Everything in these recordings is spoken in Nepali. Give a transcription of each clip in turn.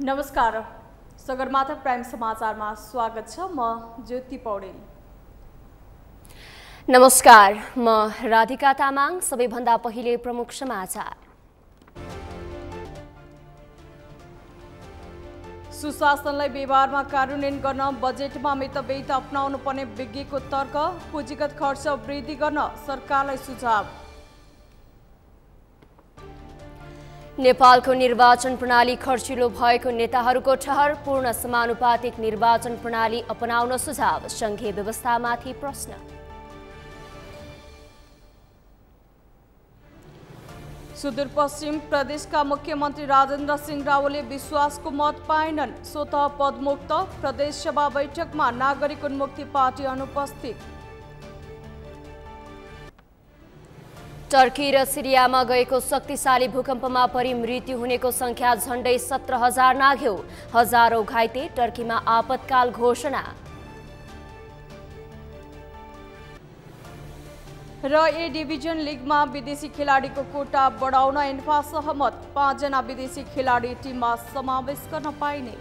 नमस्कार, सगरमाथा प्राइम समाचारमा स्वागत छ। म ज्योति पौडेल। नमस्कार, म राधिका तामाङ। सबैभन्दा पहिले प्रमुख समाचार। सुशासनलाई व्यवहारमा कार्यान्वयन गर्न बजेटमा मितव्ययिता अपनाउनु पर्ने विज्ञको तर्क। पुँजीगत खर्च वृद्धि गर्न सरकारलाई सुझाव। नेपालको निर्वाचन प्रणाली खर्चिलो भएको नेताहरूको ठहर। पूर्ण समानुपातिक निर्वाचन प्रणाली अपनाउन सुझाव। संघीय व्यवस्थामाथि प्रश्न। सुदूरपश्चिम प्रदेशका मुख्यमन्त्री राजेन्द्र सिंह रावलले विश्वासको मत पाएनन्। स्वतः पदमुक्त। प्रदेशसभा बैठकमा नागरिक उन्मुक्ति पार्टी अनुपस्थित। टर्की र सिरियामा गएको शक्तिशाली भूकम्पमा परि मृत्यु हुनेको संख्या झण्डै 17,000 नाघ्यो। हजारौं घाइते। टर्कीमा आपतकाल घोषणा। र ए डिभिजन लिगमा विदेशी खेलाडीको कोटा बढाउन एन्फा सहमत। 5 जना विदेशी खेलाडी टिममा समावेश गर्न पाइने।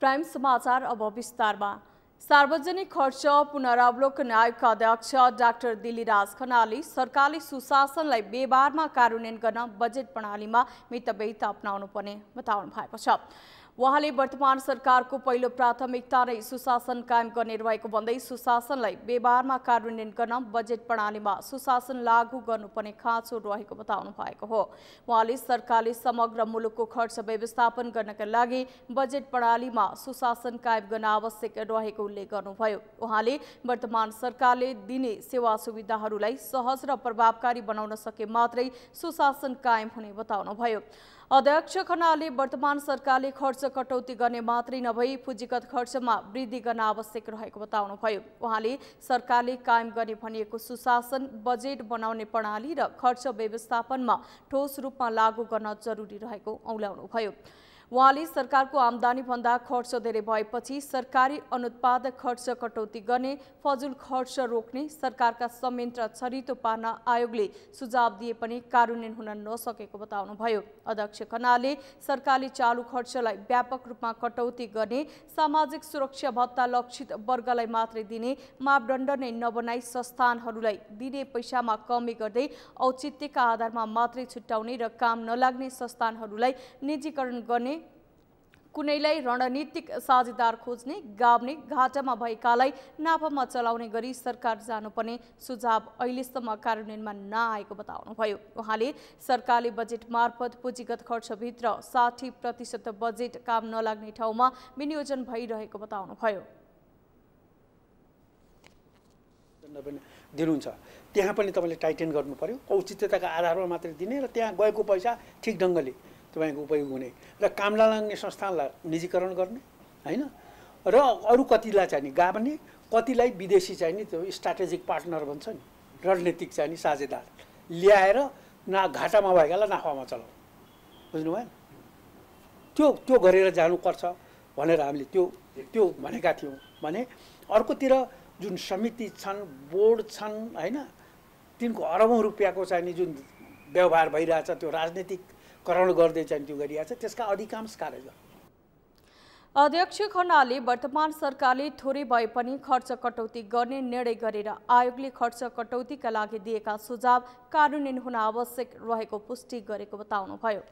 प्राइम समाचार अब विस्तारमा। सार्वजनिक खर्च पुनरावलोकन आयोगका अध्यक्ष डाक्टर दिलीराज खनालले सरकारले सुशासनलाई व्यवहारमा कार्यान्वयन गर्न बजेट प्रणालीमा मितव्ययिता अपनाउनु पर्ने बताउनु भएको छ। उहाँले वर्तमान सरकारको पहिलो प्राथमिकता नै सुशासन कायम गर्ने रहेको भन्दै सुशासनलाई व्यवहारमा कार्यान्वयन गर्न बजेट प्रणालीमा सुशासन लागू गर्नुपर्ने खाँचो रहेको बताउनु भएको हो। उहाँले सरकारले समग्र मुलुकको खर्च व्यवस्थापन गर्नका लागि बजेट प्रणालीमा सुशासन कायम गर्न आवश्यक रहेको उल्लेख गर्नुभयो। उहाँले वर्तमान सरकारले दिने सेवा सुविधाहरूलाई सहज र प्रभावकारी बनाउन सके मात्रै सुशासन कायम हुने बताउनुभयो। अध्यक्ष खनालले वर्तमान सरकारले खर्च कटौती गर्ने मात्रै नभई पुँजीगत खर्चमा वृद्धि गर्न आवश्यक रहेको बताउनुभयो। उहाँले सरकारले कायम गर्ने भनिएको सुशासन, बजेट बनाउने प्रणाली र खर्च व्यवस्थापनमा ठोस रूपमा लागू गर्न जरुरी रहेको औल्याउनुभयो। उहाँले सरकारको आमदानी भन्दा खर्च धेरै भएपछि सरकारी अनुत्पादक खर्च कटौती गर्ने, फजुल खर्च रोक्ने, सरकारका संयन्त्र छरितो पार्न आयोगले सुझाव दिए पनि कार्यान्वयन हुन नसकेको बताउनुभयो। अध्यक्ष खनालले सरकारले चालु खर्चलाई व्यापक रूपमा कटौती गर्ने, सामाजिक सुरक्षा भत्ता लक्षित वर्गलाई मात्रै दिने मापदण्ड नै नबनाई संस्थानहरूलाई दिने पैसामा कमी गर्दै औचित्यका आधारमा मात्रै छुट्याउने र काम नलाग्ने संस्थानहरूलाई निजीकरण गर्ने, कुनैलाई रणनीतिक साझेदार खोज्ने, गाब्ने, घाटामा भएकालाई नाफामा चलाउने गरी सरकार जानुपर्ने सुझाव अहिलेसम्म कार्यान्वयनमा नआएको बताउनुभयो। उहाँले सरकारले बजेट मार्फत पुँजीगत खर्चभित्र 60% बजेट काम नलाग्ने ठाउँमा विनियोजन भइरहेको बताउनुभयो। दिनुहुन्छ त्यहाँ पनि तपाईँले टाइटेन गर्नु पर्यो। औचित्यताका आधारमा मात्रै दिने र त्यहाँ गएको पैसा ठिक ढङ्गले तपाईँको उपयोग हुने र काम नलाग्ने संस्थानलाई निजीकरण गर्ने हैन, र अरू कतिलाई चाहिँ नि गाब्ने, कतिलाई विदेशी चाहिँ नि त्यो स्ट्राटेजिक पार्टनर भन्छ नि, रणनीतिक चाहिँ नि साझेदार ल्याएर घाटामा भएकालाई नाफामा चलाउनु, बुझ्नुभयो। त्यो गरेर जानुपर्छ भनेर हामीले त्यो भनेका थियौँ भने अर्कोतिर जुन समिति छन्, बोर्ड छन् हैन, तिनको अरबौं रुपियाँको चाहिँ नि जुन व्यवहार भइरहेछ त्यो राजनीतिकरण गर्दै चाहिँ त्यो गरिरहेछ, त्यसका अधिकांश कार्य। अध्यक्ष खनालले वर्तमान सरकारले थोरै भए पनि खर्च कटौती गर्ने निर्णय गरेर आयोगले खर्च कटौतीका लागि दिएका सुझाव कार्यान्वयन हुन आवश्यक रहेको पुष्टि गरेको बताउनुभयो।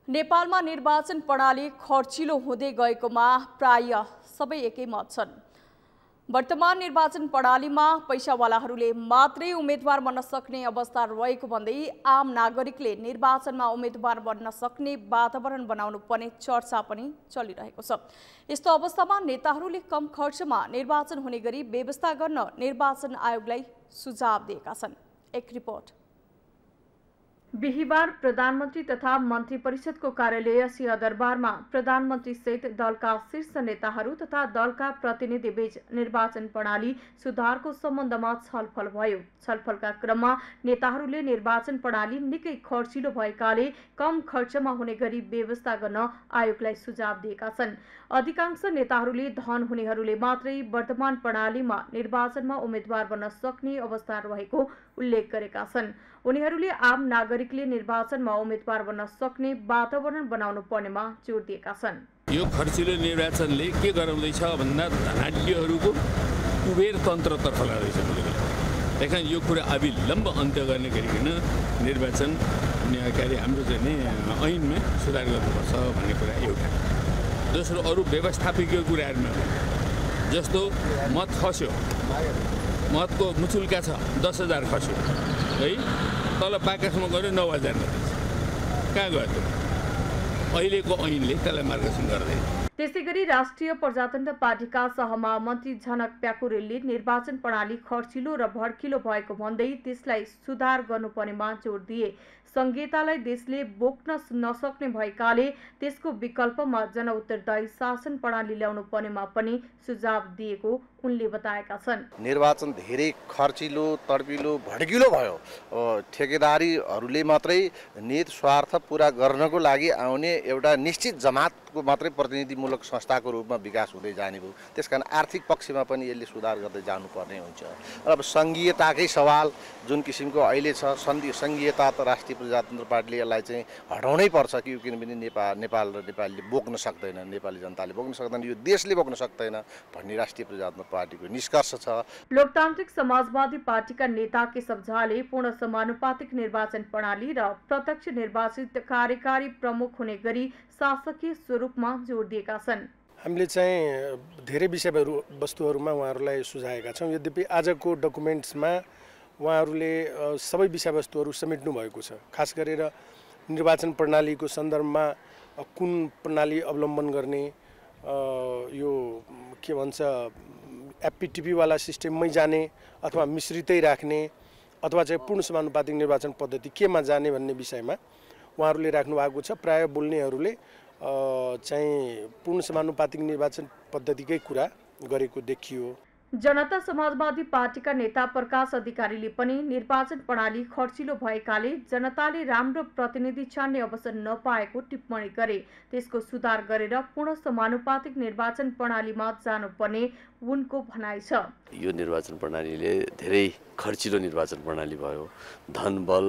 नेपालमा निर्वाचन प्रणाली खर्चिलो हुँदै गएकोमा प्राय सबै एकैमत छन्। वर्तमान निर्वाचन प्रणालीमा पैसावालाहरूले मात्रै उम्मेदवार बन्न सक्ने अवस्था रहेको भन्दै आम नागरिकले निर्वाचनमा उम्मेदवार बन्न सक्ने वातावरण बनाउनु पर्ने चर्चा पनि चलिरहेको छ। यस्तो अवस्थामा नेताहरूले कम खर्चमा निर्वाचन हुने गरी व्यवस्था गर्न निर्वाचन आयोगलाई सुझाव दिएका छन्। एक रिपोर्ट। बिहिबार प्रधानमन्त्री तथा मन्त्री परिषदको कार्यालय सिंहदरबारमा प्रधानमन्त्री सहित दलका शीर्ष नेताहरू तथा दलका प्रतिनिधि बीच निर्वाचन प्रणाली सुधारको सम्बन्धमा छलफल भयो। छलफलका क्रममा नेताहरूले निर्वाचन प्रणाली निकै खर्चिलो भएकाले कम खर्चमा हुने गरी व्यवस्था गर्न आयोगलाई सुझाव दिएका छन्। अधिकांश नेताहरूले धन हुनेहरूले मात्रै वर्तमान प्रणालीमा निर्वाचनमा उम्मेद्वार बन्न सक्ने अवस्था रहेको उल्लेख गरेका छन्। उनीहरूले आम नागरिकले निर्वाचनमा उम्मेद्वार बन्न सक्ने वातावरण बनाउनु पर्नेमा जोड दिएका छन्। यो खर्चिलो निर्वाचनले के गराउँदैछ भन्दा धनाढ्यहरूको कुबेर तन्त्रतर्फ लाग्दैछ। त्यही यो कुरा अविलम्ब अन्त्य गर्ने गरिकन निर्वाचन न्यायकारी हाम्रो चाहिँ नि ऐनमा सुधार गर्नुपर्छ भन्ने कुरा एउटा। दोस्रो, अरू व्यवस्थापकीय कुराहरूमा जस्तो मत खस्यो, मतको मुचुल्का छ 10,000 खस्यो है, तल बाकसमा गऱ्यो 9,000 कहाँ गयो त? अहिलेको ऐनले त्यसलाई मार्गदर्शन गर्दैन। त्यसैगरी राष्ट्रिय प्रजातन्त्र पार्टीका सहमहामन्त्री झनक प्याकुरेलले निर्वाचन प्रणाली खर्चिलो र भड्किलो भएको भन्दै त्यसलाई सुधार गर्नुपर्नेमा जोड दिए। संघीयतालाई देशले बोक्न नसक्ने भएकाले त्यसको विकल्पमा जनउत्तरदायी शासन प्रणाली ल्याउनु पर्नेमा पनि सुझाव दिएको उनले बताएका छन्। निर्वाचन धेरै खर्चिलो, तडपिलो, भड्किलो भयो। ठेकेदारीहरूले मात्रै निहित स्वार्थ पूरा गर्नको लागि आउने एउटा निश्चित जमातको मात्रै प्रतिनिधिमूलक संस्थाको रूपमा विकास हुँदै जाने भयो। त्यसकारण आर्थिक पक्षमा पनि यसले सुधार गर्दै जानुपर्ने हुन्छ। अब संघीयताकै सवाल जुन किसिमको अहिले छ, संघीयता त राष्ट्रिय प्रजातन्त्र पार्टीले यसलाई चाहिँ हटाउनै पर्छ कि किनभने नेपाल र नेपालीले बोक्न सक्दैन, नेपाली जनताले बोक्न सक्दैन, यो देशले बोक्न सक्दैन भन्ने राष्ट्रिय प्रजातन्त्र पार्टीको निष्कर्ष छ। लोकतान्त्रिक समाजवादी पार्टीका नेता केशव झाले पूर्ण समानुपातिक निर्वाचन प्रणाली र प्रत्यक्ष निर्वाचित कार्यकारी प्रमुख हुने गरी शासकीय स्वरूपमा जोड दिएका छन्। हामीले चाहिँ धेरै विषयवस्तुहरूमा उहाँहरूलाई सुझाएका छौँ। यद्यपि आजको डकुमेन्ट्समा उहाँहरूले सबै विषयवस्तुहरू समेट्नु भएको छ। खास गरेर निर्वाचन प्रणालीको सन्दर्भमा कुन प्रणाली अवलम्बन गर्ने, यो के भन्छ एपीटीपीवाला सिस्टममै जाने अथवा मिश्रितै राख्ने अथवा चाहिँ पूर्ण समानुपातिक निर्वाचन पद्धति केमा जाने भन्ने विषयमा उहाँहरूले राख्नु भएको छ। प्राय बोल्नेहरूले चाहिँ पूर्ण समानुपातिक निर्वाचन पद्धतिकै कुरा गरेको देखियो। जनता समाजवादी पार्टीका नेता प्रकाश अधिकारीले पनि निर्वाचन प्रणाली खर्चिलो भएकाले जनताले राम्रो प्रतिनिधि छान्ने अवसर नपाएको टिप्पणी गरे। त्यसको सुधार गरेर पूर्ण समानुपातिक निर्वाचन प्रणालीमा जानुपर्ने उनको भनाइ छ। यो निर्वाचन प्रणालीले धेरै खर्चिलो निर्वाचन प्रणाली भयो। धनबल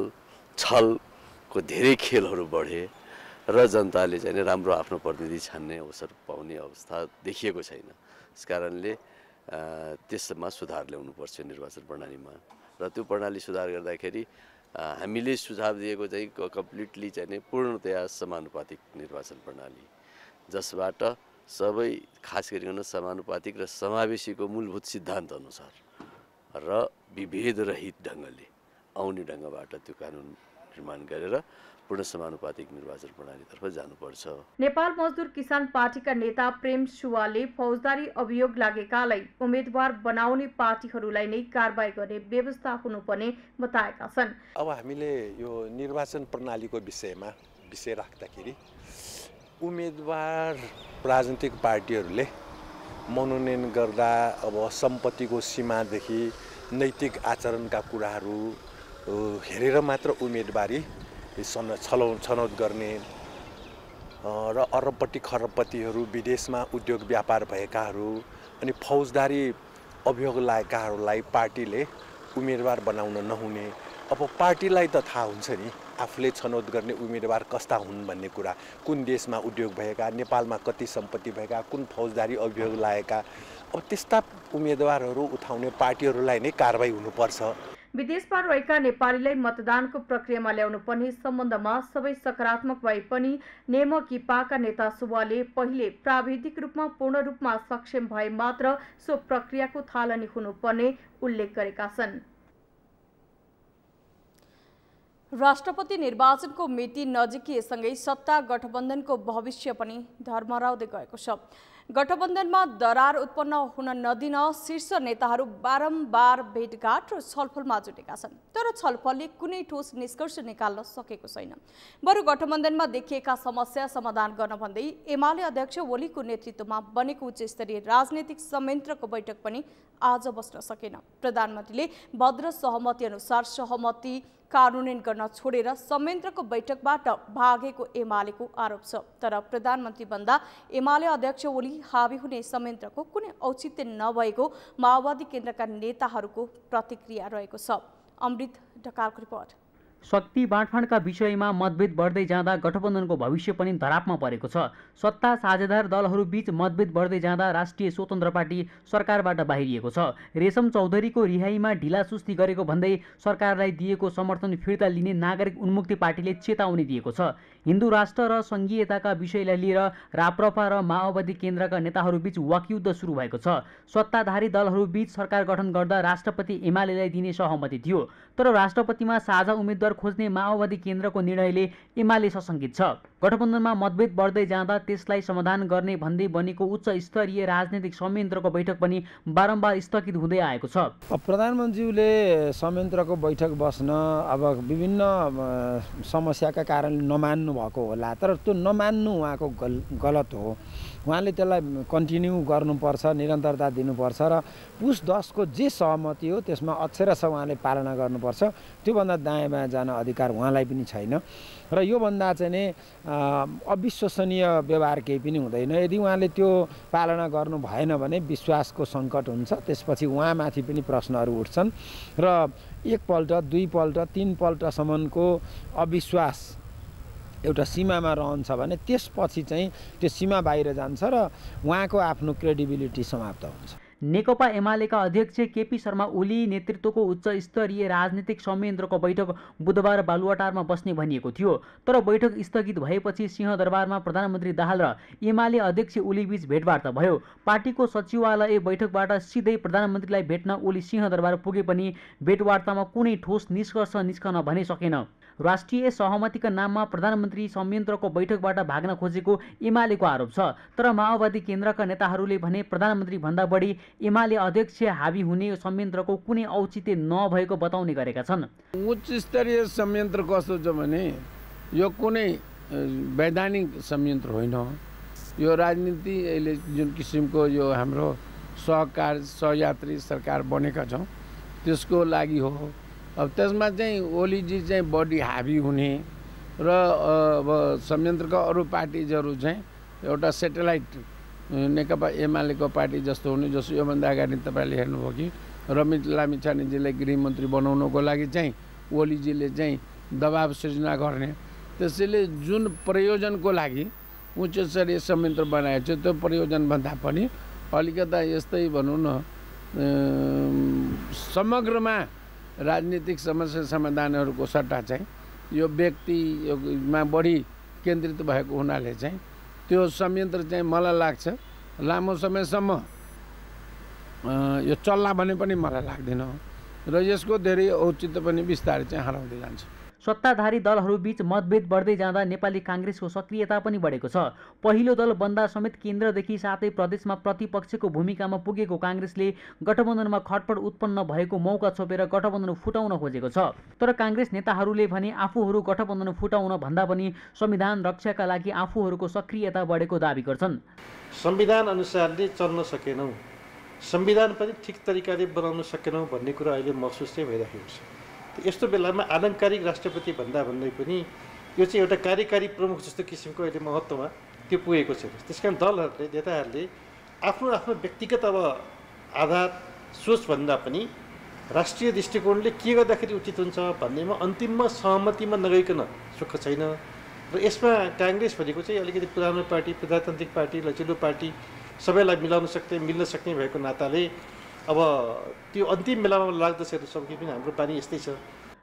छलको धेरै खेलहरू बढे र जनताले चाहिँ राम्रो आफ्नो प्रतिनिधि छान्ने अवसर पाउने अवस्था देखिएको छैन। त्यसकारणले त्यसमा सुधार ल्याउनुपर्छ निर्वाचन प्रणालीमा। र त्यो प्रणाली सुधार गर्दाखेरि हामीले सुझाव दिएको चाहिँ कम्प्लिटली चाहिँ पूर्णतया समानुपातिक निर्वाचन प्रणाली, जसबाट सबै खास गरिकन समानुपातिक र समावेशीको मूलभूत सिद्धान्त अनुसार र विभेदरहित ढङ्गले आउने ढङ्गबाट त्यो कानुन निर्माण गरेर पूर्ण समानुपातिक निर्वाचन प्रणालीतर्फ जानुपर्छ। नेपाल मजदुर किसान पार्टीका नेता प्रेम सुवालले फौजदारी अभियोग लागेकालाई उम्मेदवार बनाउने पार्टीहरूलाई नै कारबाही गर्ने व्यवस्था हुनुपर्ने बताएका छन्। अब हामीले यो निर्वाचन प्रणालीको विषय राख्दाखेरि उम्मेदवार राजनीतिक पार्टीहरूले मनोनयन गर्दा अब सम्पत्तिको सीमादेखि नैतिक आचरणका कुराहरू हेरेर मात्र उम्मेदवारी छनौट गर्ने र अरबपट्टि खरबपट्टिहरू, विदेशमा उद्योग व्यापार भएकाहरू अनि फौजदारी अभियोग लागेकाहरूलाई पार्टीले उम्मेदवार बनाउन नहुने। अब पार्टीलाई त थाहा हुन्छ नि आफूले छनौट गर्ने उम्मेदवार कस्ता हुन् भन्ने कुरा, कुन देशमा उद्योग भएका, नेपालमा कति सम्पत्ति भएका, कुन फौजदारी अभियोग लागेका। अब त्यस्ता उम्मेदवारहरू उठाउने पार्टीहरूलाई नै कारबाही हुनुपर्छ। विदेशमा रहेका नेपालीलाई मतदानको प्रक्रियामा ल्याउनु पर्ने सम्बन्धमा सबै सकारात्मक भए पनि नेमकिपाका नेता सुवाले पहिले प्राविधिक रूपमा पूर्ण रूपमा सक्षम भए मात्र सो प्रक्रियाको थालनी हुनुपर्ने उल्लेख गरेका छन्। राष्ट्रपति निर्वाचनको मिति नजिकिएसँगै सत्ता गठबन्धनको भविष्य पनि धर्मराउँदै गएको छ। गठबन्धनमा दरार उत्पन्न हुन नदिन शीर्ष नेताहरू बारम्बार भेटघाट र छलफलमा जुटेका छन्, तर छलफलले कुनै ठोस निष्कर्ष निकाल्न सकेको छैन। बरु गठबन्धनमा देखिएका समस्या समाधान गर्न भन्दै एमाले अध्यक्ष ओलीको नेतृत्वमा बनेको उच्चस्तरीय राजनैतिक संयन्त्रको बैठक पनि आज बस्न सकेन। प्रधानमन्त्रीले भद्र सहमति अनुसार सहमति कार्यान्वयन गर्न छोडेर संयन्त्रको बैठकबाट भागेको एमालेको आरोप छ। तर प्रधानमन्त्री भन्दा एमाले अध्यक्ष ओली हावी हुने संयन्त्रको कुनै औचित्य नभएको माओवादी केन्द्रका नेताहरूको प्रतिक्रिया रहेको छ। अमृत ढकालको रिपोर्ट। शक्ति बाँडफाँडका विषयमा मतभेद बढ्दै जाँदा गठबन्धनको भविष्य पनि धरापमा परेको छ। सत्ता साझेदार दलहरूबीच मतभेद बढ्दै जाँदा राष्ट्रिय स्वतन्त्र पार्टी सरकारबाट बाहिरिएको छ। रेशम चौधरीको रिहाईमा ढिलासुस्ती गरेको भन्दै सरकारलाई दिएको समर्थन फिर्ता लिने नागरिक उन्मुक्ति पार्टीले चेतावनी दिएको छ। हिन्दू राष्ट्र र सङ्घीयताका विषयलाई लिएर राप्रपा र माओवादी केन्द्रका नेताहरूबीच वाकयुद्ध सुरु भएको छ। सत्ताधारी दलहरूबीच सरकार गठन गर्दा राष्ट्रपति एमालेलाई दिने सहमति थियो, तर राष्ट्रपतिमा साझा उम्मेद्वार खोज्ने माओवादी केन्द्रको निर्णयले एमाले सशङ्कित छ। गठबन्धनमा मतभेद बढ्दै जाँदा त्यसलाई समाधान गर्ने भन्दै बनेको उच्च स्तरीय राजनैतिक संयन्त्रको बैठक पनि बारम्बार स्थगित हुँदै आएको छ। प्रधानमन्त्रीले संयन्त्रको बैठक बस्न अब विभिन्न समस्याका कारण नमान्नु भएको होला, तर त्यो नमान्नु उहाँको गलत हो। उहाँले त्यसलाई कन्टिन्यू गर्नुपर्छ, निरन्तरता दिनुपर्छ र पुस 10 को जे सहमति हो त्यसमा अक्षरशः उहाँले पालना गर्नुपर्छ। त्योभन्दा दायाँ बायाँ जान अधिकार उहाँलाई पनि छैन र योभन्दा चाहिँ नि अविश्वसनीय व्यवहार केही पनि हुँदैन। यदि उहाँले त्यो पालना गर्नु भएन भने विश्वासको सङ्कट हुन्छ, त्यसपछि उहाँमाथि पनि प्रश्नहरू उठ्छन् र एकपल्ट, दुईपल्ट, तीनपल्टसम्मको अविश्वास एउटा सीमामा रहन्छ भने त्यसपछि चाहिँ त्यो सीमा बाहिर जान्छ र उहाँको आफ्नो क्रेडिबिलिटी समाप्त हुन्छ। नेकपा एमालेका अध्यक्ष केपी शर्मा ओली नेतृत्वको उच्च स्तरीय राजनीतिक संयन्त्रको बैठक बुधबार बालुवाटारमा बस्ने भनिएको थियो, तर बैठक स्थगित भएपछि सिंहदरबारमा प्रधानमन्त्री दाहाल र एमाले अध्यक्ष ओलीबीच भेटवार्ता भयो। पार्टीको सचिवालय बैठकबाट सिधै प्रधानमन्त्रीलाई भेट्न ओली सिंहदरबार पुगे पनि भेटवार्तामा कुनै ठोस निष्कर्ष निस्कन भने सकेन। राष्ट्रिय सहमतिका नाममा प्रधानमन्त्री संयन्त्रको बैठकबाट भाग्न खोजेको एमालेको आरोप छ, तर माओवादी केन्द्रका नेताहरूले भने प्रधानमन्त्री भन्दा बढी एमाले अध्यक्ष हावी हुने संयन्त्रको कुनै औचित्य नभएको बताउने गरेका छन्। उच्च स्तरीय संयन्त्र कस्तो छ भने यो कुनै वैधानिक संयन्त्र होइन। यो राजनीति अहिले जुन किसिमको यो हाम्रो सहयात्री सरकार बनेका छौँ त्यसको लागि हो। अब त्यसमा चाहिँ ओलीजी चाहिँ बढी हावी हुने र अब संयन्त्रका अरू पार्टिजहरू चाहिँ एउटा सेटेलाइट नेकपा एमालेको पार्टी जस्तो हुने, जस्तो योभन्दा अगाडि तपाईँले हेर्नुभयो कि रमेश लामिछानेजीलाई गृहमन्त्री बनाउनको लागि चाहिँ ओलीजीले चाहिँ दबाब सृजना गर्ने, त्यसैले जुन प्रयोजनको लागि उच्च स्तरीय संयन्त्र बनाएको छ त्यो प्रयोजनभन्दा पनि अलिकता यस्तै भनौँ न समग्रमा राजनीतिक समस्या समाधानहरूको सट्टा चाहिँ यो व्यक्तिमा बढी केन्द्रित भएको हुनाले चाहिँ त्यो संयन्त्र चाहिँ मलाई लाग्छ लामो समयसम्म यो चल्ला भने पनि मलाई लाग्दैन र यसको धेरै औचित्य पनि बिस्तारै चाहिँ हराउँदै जान्छ। सत्ताधारी दलहरूबीच मतभेद बढ्दै जाँदा नेपाली काङ्ग्रेसको सक्रियता पनि बढेको छ। पहिलो दल बन्दा समेत केन्द्रदेखि साथै प्रदेशमा प्रतिपक्षको भूमिकामा पुगेको काङ्ग्रेसले गठबन्धनमा खटपट उत्पन्न भएको मौका छोपेर गठबन्धन फुटाउन खोजेको छ। तर काङ्ग्रेस नेताहरूले भने आफूहरू गठबन्धन फुटाउन भन्दा पनि संविधान रक्षाका लागि आफूहरूको सक्रियता बढेको दाबी गर्छन्। संविधान अनुसारले चल्न सकेनौँ, संविधान पनि ठिक तरिकाले बनाउन सकेनौँ भन्ने कुरा अहिले महसुस चाहिँ भइरहेको छ। यस्तो बेलामा आलङ्कारिक राष्ट्रपति भन्दा भन्दै पनि यो चाहिँ एउटा कार्यकारी प्रमुख जस्तो किसिमको अहिले महत्त्वमा त्यो पुगेको छ। त्यसकारण दलहरूले, नेताहरूले आफ्नो आफ्नो व्यक्तिगत अब आधार सोचभन्दा पनि राष्ट्रिय दृष्टिकोणले के गर्दाखेरि उचित हुन्छ भन्नेमा अन्तिममा सहमतिमा नगइकन सुख छैन। र यसमा काङ्ग्रेस भनेको चाहिँ अलिकति पुरानो पार्टी, प्रजातान्त्रिक पार्टी, लचिलो पार्टी, सबैलाई मिलाउन मिल्न सक्ने भएको नाताले अब त्यो अन्तिम बेलामा लाग्दछ सबैकै पनि हाम्रो पानी यस्तै छ।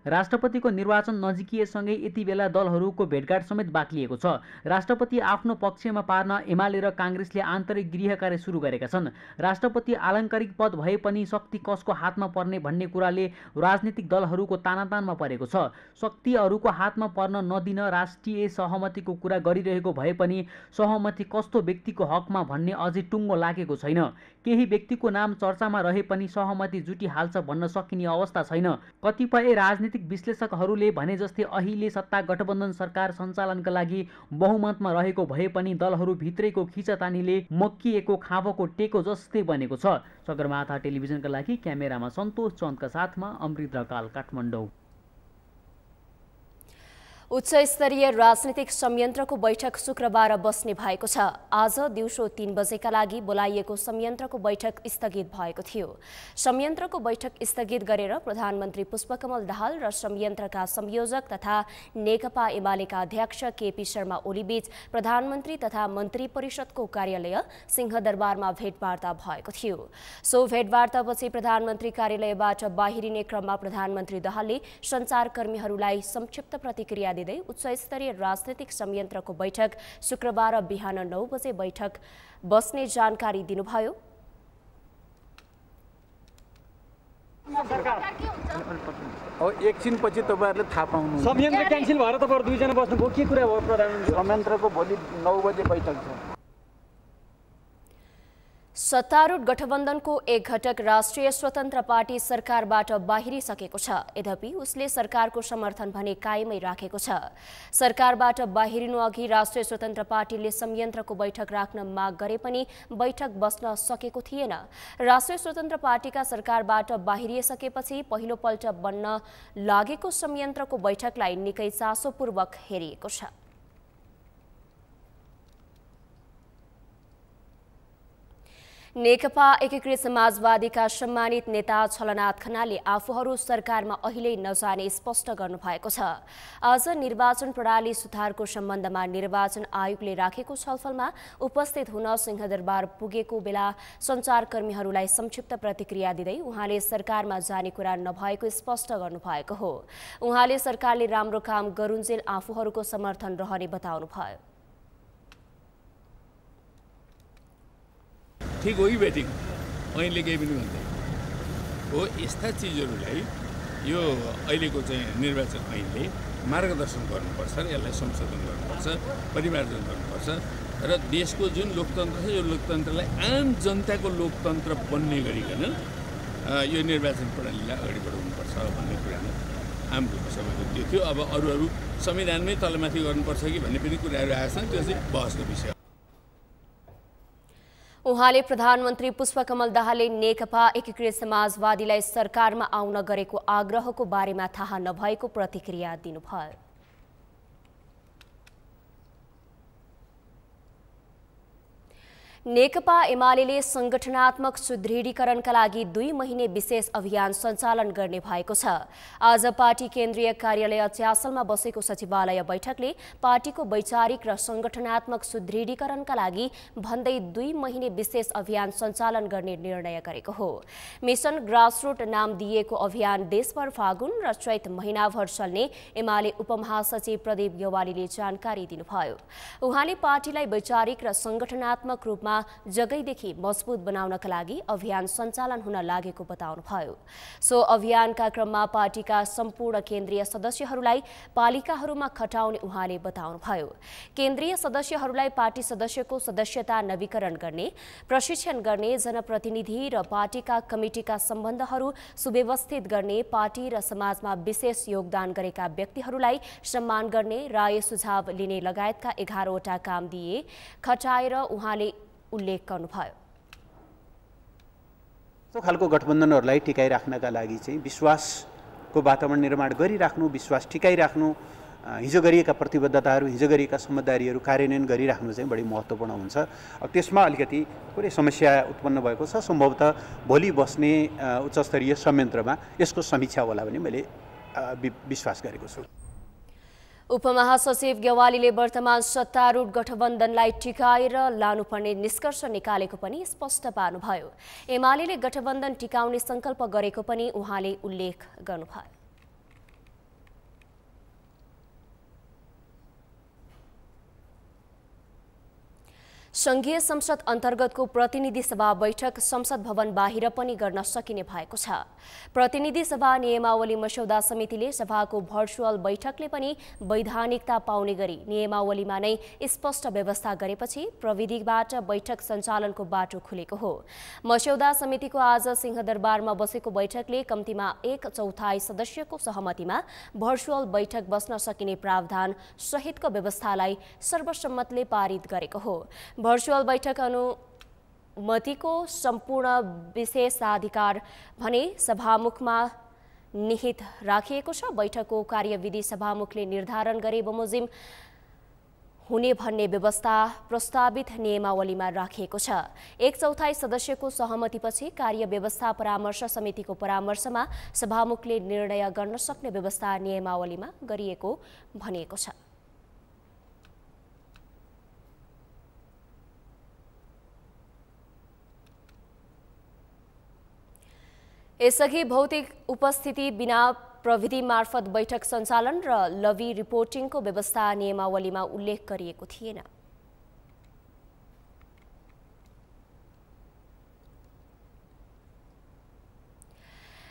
राष्ट्रपतिको निर्वाचन नजिकिएसँगै यति बेला दलहरूको भेटघाट समेत बाक्लिएको छ। राष्ट्रपति आफ्नो पक्षमा पार्न एमाले र काङ्ग्रेसले आन्तरिक गृह कार्य सुरु गरेका छन्। राष्ट्रपति आलङ्कारिक पद भए पनि शक्ति कसको हातमा पर्ने भन्ने कुराले राजनीतिक दलहरूको तानातानमा परेको छ। शक्ति अरूको हातमा पर्न नदिन राष्ट्रिय सहमतिको कुरा गरिरहेको भए पनि सहमति कस्तो व्यक्तिको हकमा भन्ने अझै टुङ्गो लागेको छैन। केही व्यक्तिको नाम चर्चामा रहे पनि सहमति जुटिहाल्छ भन्न सकिने अवस्था छैन। कतिपय राजनीतिक विश्लेषकहरूले भने जस्तै अहिले सत्ता गठबन्धन सरकार सञ्चालनका लागि बहुमतमा रहेको भए पनि दलहरू भित्रैको खिचातानीले मक्किएको खाँबोको टेको जस्तै बनेको छ। सगरमाथा टेलिभिजनका लागि क्यामेरामा सन्तोष चन्दका साथमा अमृत ढकाल, काठमाडौँ। उच्च स्तरीय राजनीतिक संयन्त्रको बैठक शुक्रबार बस्ने भएको छ। आज दिउँसो 3 बजेका लागि बोलाइएको संयन्त्रको बैठक स्थगित भएको थियो। संयन्त्रको बैठक स्थगित गरेर प्रधानमन्त्री पुष्पकमल दाहाल र संयन्त्रका संयोजक तथा नेकपा एमालेका अध्यक्ष केपी शर्मा ओलीबीच प्रधानमन्त्री तथा मन्त्री परिषदको कार्यालय सिंहदरबारमा भेटवार्ता भएको थियो। सो भेटवार्तापछि प्रधानमन्त्री कार्यालयबाट बाहिरिने क्रममा प्रधानमन्त्री दाहालले सञ्चारकर्मीहरूलाई संक्षिप्त प्रतिक्रिया दिँदै उच्च स्तरीय राजनीतिक संयन्त्रको बैठक शुक्रबार बिहान 9 बजे बैठक बस्ने जानकारी दिनुभयो। एकछिनपछि तपाईहरुले थाहा पाउनुहुन्छ। संयन्त्र क्यान्सल भएर तपाईहरु दुईजना बस्नुभयो, के कुरा भयो प्रधानमन्त्री? संयन्त्रको भोलि 9 बजे बैठक छ। सत्तारूढ गठबन्धनको एक घटक राष्ट्रिय स्वतन्त्र पार्टी सरकारबाट बाहिरिसकेको छ। यद्यपि उसले सरकारको समर्थन भने कायमै राखेको छ। सरकारबाट बाहिरिनु अघि राष्ट्रिय स्वतन्त्र पार्टीले संयन्त्रको बैठक राख्न माग गरे पनि बैठक बस्न सकेको थिएन। राष्ट्रिय स्वतन्त्र पार्टीका सरकारबाट बाहिरिसकेपछि पहिलोपल्ट बन्न लागेको संयन्त्रको बैठकलाई निकै चासोपूर्वक हेरिएको छ। नेकपा एकीकृत समाजवादीका सम्मानित नेता छलनाथ खनालले आफूहरू सरकारमा अहिले नजाने स्पष्ट गर्नुभएको छ। आज निर्वाचन प्रणाली सुधारको सम्बन्धमा निर्वाचन आयोगले राखेको छलफलमा उपस्थित हुन सिंहदरबार पुगेको बेला सञ्चारकर्मीहरूलाई संक्षिप्त प्रतिक्रिया दिँदै उहाँले सरकारमा जाने कुरा नभएको स्पष्ट गर्नुभएको हो। उहाँले सरकारले राम्रो काम गरुन्जेल आफूहरूको समर्थन रहने बताउनुभयो। ठीक हो कि बेटिङ अहिले केही पनि भन्दैन हो। यस्ता चिजहरूलाई यो अहिलेको चाहिँ निर्वाचन ऐनले मार्गदर्शन गर्नुपर्छ र यसलाई संशोधन गर्नुपर्छ, परिमार्जन गर्नुपर्छ र देशको जुन लोकतन्त्र छ यो लोकतन्त्रलाई आम जनताको लोकतन्त्र बन्ने गरिकन यो निर्वाचन प्रणालीलाई अगाडि बढाउनुपर्छ भन्ने कुरा आम रूपमा सबैको त्यो थियो। अब अरू संविधानमै तलमाथि गर्नुपर्छ कि भन्ने पनि कुराहरू आएका छन्, त्यो चाहिँ बहसको विषय। उहाँले प्रधानमन्त्री पुष्पकमल दाहालले नेकपा एकीकृत समाजवादीलाई सरकारमा आउन गरेको आग्रहको बारेमा थाहा नभएको प्रतिक्रिया दिनुभयो। नेकपा एमालेले संगठनात्मक सुदृढीकरणका लागि 2 महिने विशेष अभियान सञ्चालन गर्ने भएको छ। आज पार्टी केन्द्रीय कार्यालय च्यासलमा बसेको सचिवालय बैठकले पार्टीको वैचारिक र संगठनात्मक सुदृढीकरणका लागि भन्दै 2 महिने विशेष अभियान सञ्चालन गर्ने निर्णय गरेको हो। मिसन ग्रासरुट नाम दिएको अभियान देशभर फागुन र चैत महिनाभर चल्ने एमाले उपमहासचिव प्रदीप गेवालीले जानकारी दिनुभयो। उहाँले पार्टीलाई वैचारिक र संगठनात्मक रूपमा जगैदेखि मजबुत बनाउनका लागि अभियान सञ्चालन हुन लागेको बताउनुभयो। सो अभियानका क्रममा पार्टीका सम्पूर्ण केन्द्रीय सदस्यहरूलाई पालिकाहरूमा खटाउने उहाँले बताउनुभयो। केन्द्रीय सदस्यहरूलाई पार्टी सदस्यको सदस्यता नवीकरण गर्ने, प्रशिक्षण गर्ने, जनप्रतिनिधि र पार्टीका कमिटीका सम्बन्धहरू सुव्यवस्थित गर्ने, पार्टी र समाजमा विशेष योगदान गरेका व्यक्तिहरूलाई सम्मान गर्ने, राय सुझाव लिने लगायतका 11 वटा काम दिए खटाएर उहाँले उल्लेख गर्नुभयो। यस्तो खालको गठबन्धनहरूलाई टिकाइराख्नका लागि चाहिँ विश्वासको वातावरण निर्माण गरिराख्नु, विश्वास टिकाइराख्नु, हिजो गरिएका प्रतिबद्धताहरू, हिजो गरिएका समझदारीहरू कार्यान्वयन गरिराख्नु चाहिँ बढी महत्त्वपूर्ण हुन्छ। अब त्यसमा अलिकति कुनै समस्या उत्पन्न भएको छ। सम्भवतः भोलि बस्ने उच्चस्तरीय संयन्त्रमा यसको समीक्षा होला भन्ने मैले विश्वास गरेको छु। उपमहासचिव गेवालीले वर्तमान सत्तारूढ गठबन्धनलाई टिकाएर लानुपर्ने निष्कर्ष निकालेको पनि स्पष्ट पार्नुभयो। एमालेले गठबन्धन टिकाउने संकल्प गरेको पनि उहाँले उल्लेख गर्नुभयो। संघीय संसद अन्तर्गतको प्रतिनिधि सभा बैठक संसद भवन बाहिर पनि गर्न सकिने भएको छ। प्रतिनिधि सभा नियमावली मस्यौदा समितिले सभाको भर्चुअल बैठकले पनि वैधानिकता पाउने गरी नियमावलीमा नै स्पष्ट व्यवस्था गरेपछि प्रविधिबाट बैठक सञ्चालनको बाटो खुलेको हो। मस्यौदा समितिको आज सिंहदरबारमा बसेको बैठकले कम्तीमा 1/4 सदस्यको सहमतिमा भर्चुअल बैठक बस्न सकिने प्रावधान सहितको व्यवस्थालाई सर्वसम्मतले पारित गरेको हो। भर्चुअल बैठक अनुमतिको सम्पूर्ण विशेषाधिकार भने सभामुखमा निहित राखिएको छ। बैठकको कार्यविधि सभामुखले निर्धारण गरे बमोजिम हुने भन्ने व्यवस्था प्रस्तावित नियमावलीमा राखिएको छ। 1/4 सदस्यको सहमतिपछि कार्य व्यवस्था परामर्श समितिको परामर्शमा सभामुखले निर्णय गर्न सक्ने व्यवस्था नियमावलीमा गरिएको भनिएको छ। यसअघि भौतिक उपस्थिति बिना प्रविधि मार्फत बैठक सञ्चालन र लबी रिपोर्टिङको व्यवस्था नियमावलीमा उल्लेख गरिएको थिएन।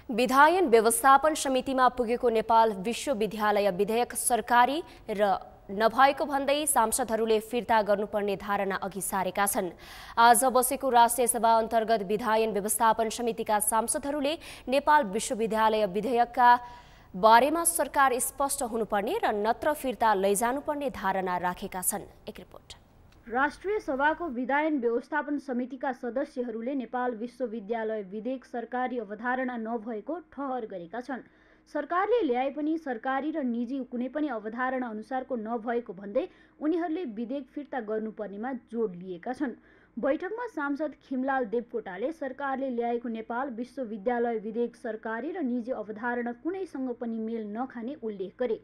विधायन व्यवस्थापन समितिमा पुगेको नेपाल विश्वविद्यालय विधेयक सरकारी र नभएको भन्दै सांसदहरूले फिर्ता गर्नुपर्ने धारणा अघि सारेका छन्। आज बसेको राष्ट्रिय सभा अन्तर्गत विधायन व्यवस्थापन समितिका सांसदहरूले नेपाल विश्वविद्यालय विधेयकका बारेमा सरकार स्पष्ट हुनुपर्ने र नत्र फिर्ता लैजानुपर्ने धारणा राखेका छन्। एक रिपोर्ट। राष्ट्रिय सभाको विधायन व्यवस्थापन समितिका सदस्यहरूले नेपाल विश्वविद्यालय विधेयक सरकारी अवधारणा नभएको ठहर गरेका छन्। सरकारले ल्याए पनि सरकारी र निजी कुनै पनि अवधारणा अनुसारको नभएको भन्दै उनीहरूले विधेयक फिर्ता गर्नुपर्नेमा जोड लिएका छन्। बैठकमा सांसद खिमलाल देवकोटाले सरकारले ल्याएको नेपाल विश्वविद्यालय विधेयक सरकारी र निजी अवधारणा कुनैसँग पनि मेल नखाने उल्लेख गरे।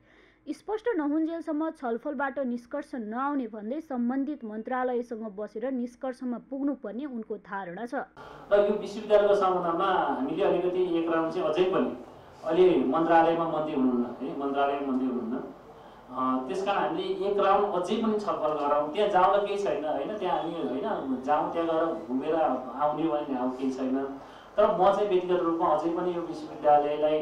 स्पष्ट नहुन्जेलसम्म छलफलबाट निष्कर्ष नआउने भन्दै सम्बन्धित मन्त्रालयसँग बसेर निष्कर्षमा पुग्नुपर्ने उनको धारणा छ। र यो विश्वविद्यालयको समाधानमा हामीले अलिकति एक राउन्ड चाहिँ अझै पनि अहिले मन्त्रालयमा मन्त्री हुनुहुन्न है, मन्त्रालयमा मन्त्री हुनुहुन्न। त्यसकारण हामीले एक राउन्ड अझै पनि छलफल गरौँ। त्यहाँ जाउँदा केही छैन होइन, त्यहाँ हामी होइन जाउँ त्यहाँ गएर घुमेर आउने भने अब केही छैन। तर म चाहिँ व्यक्तिगत रूपमा अझै पनि यो विश्वविद्यालयलाई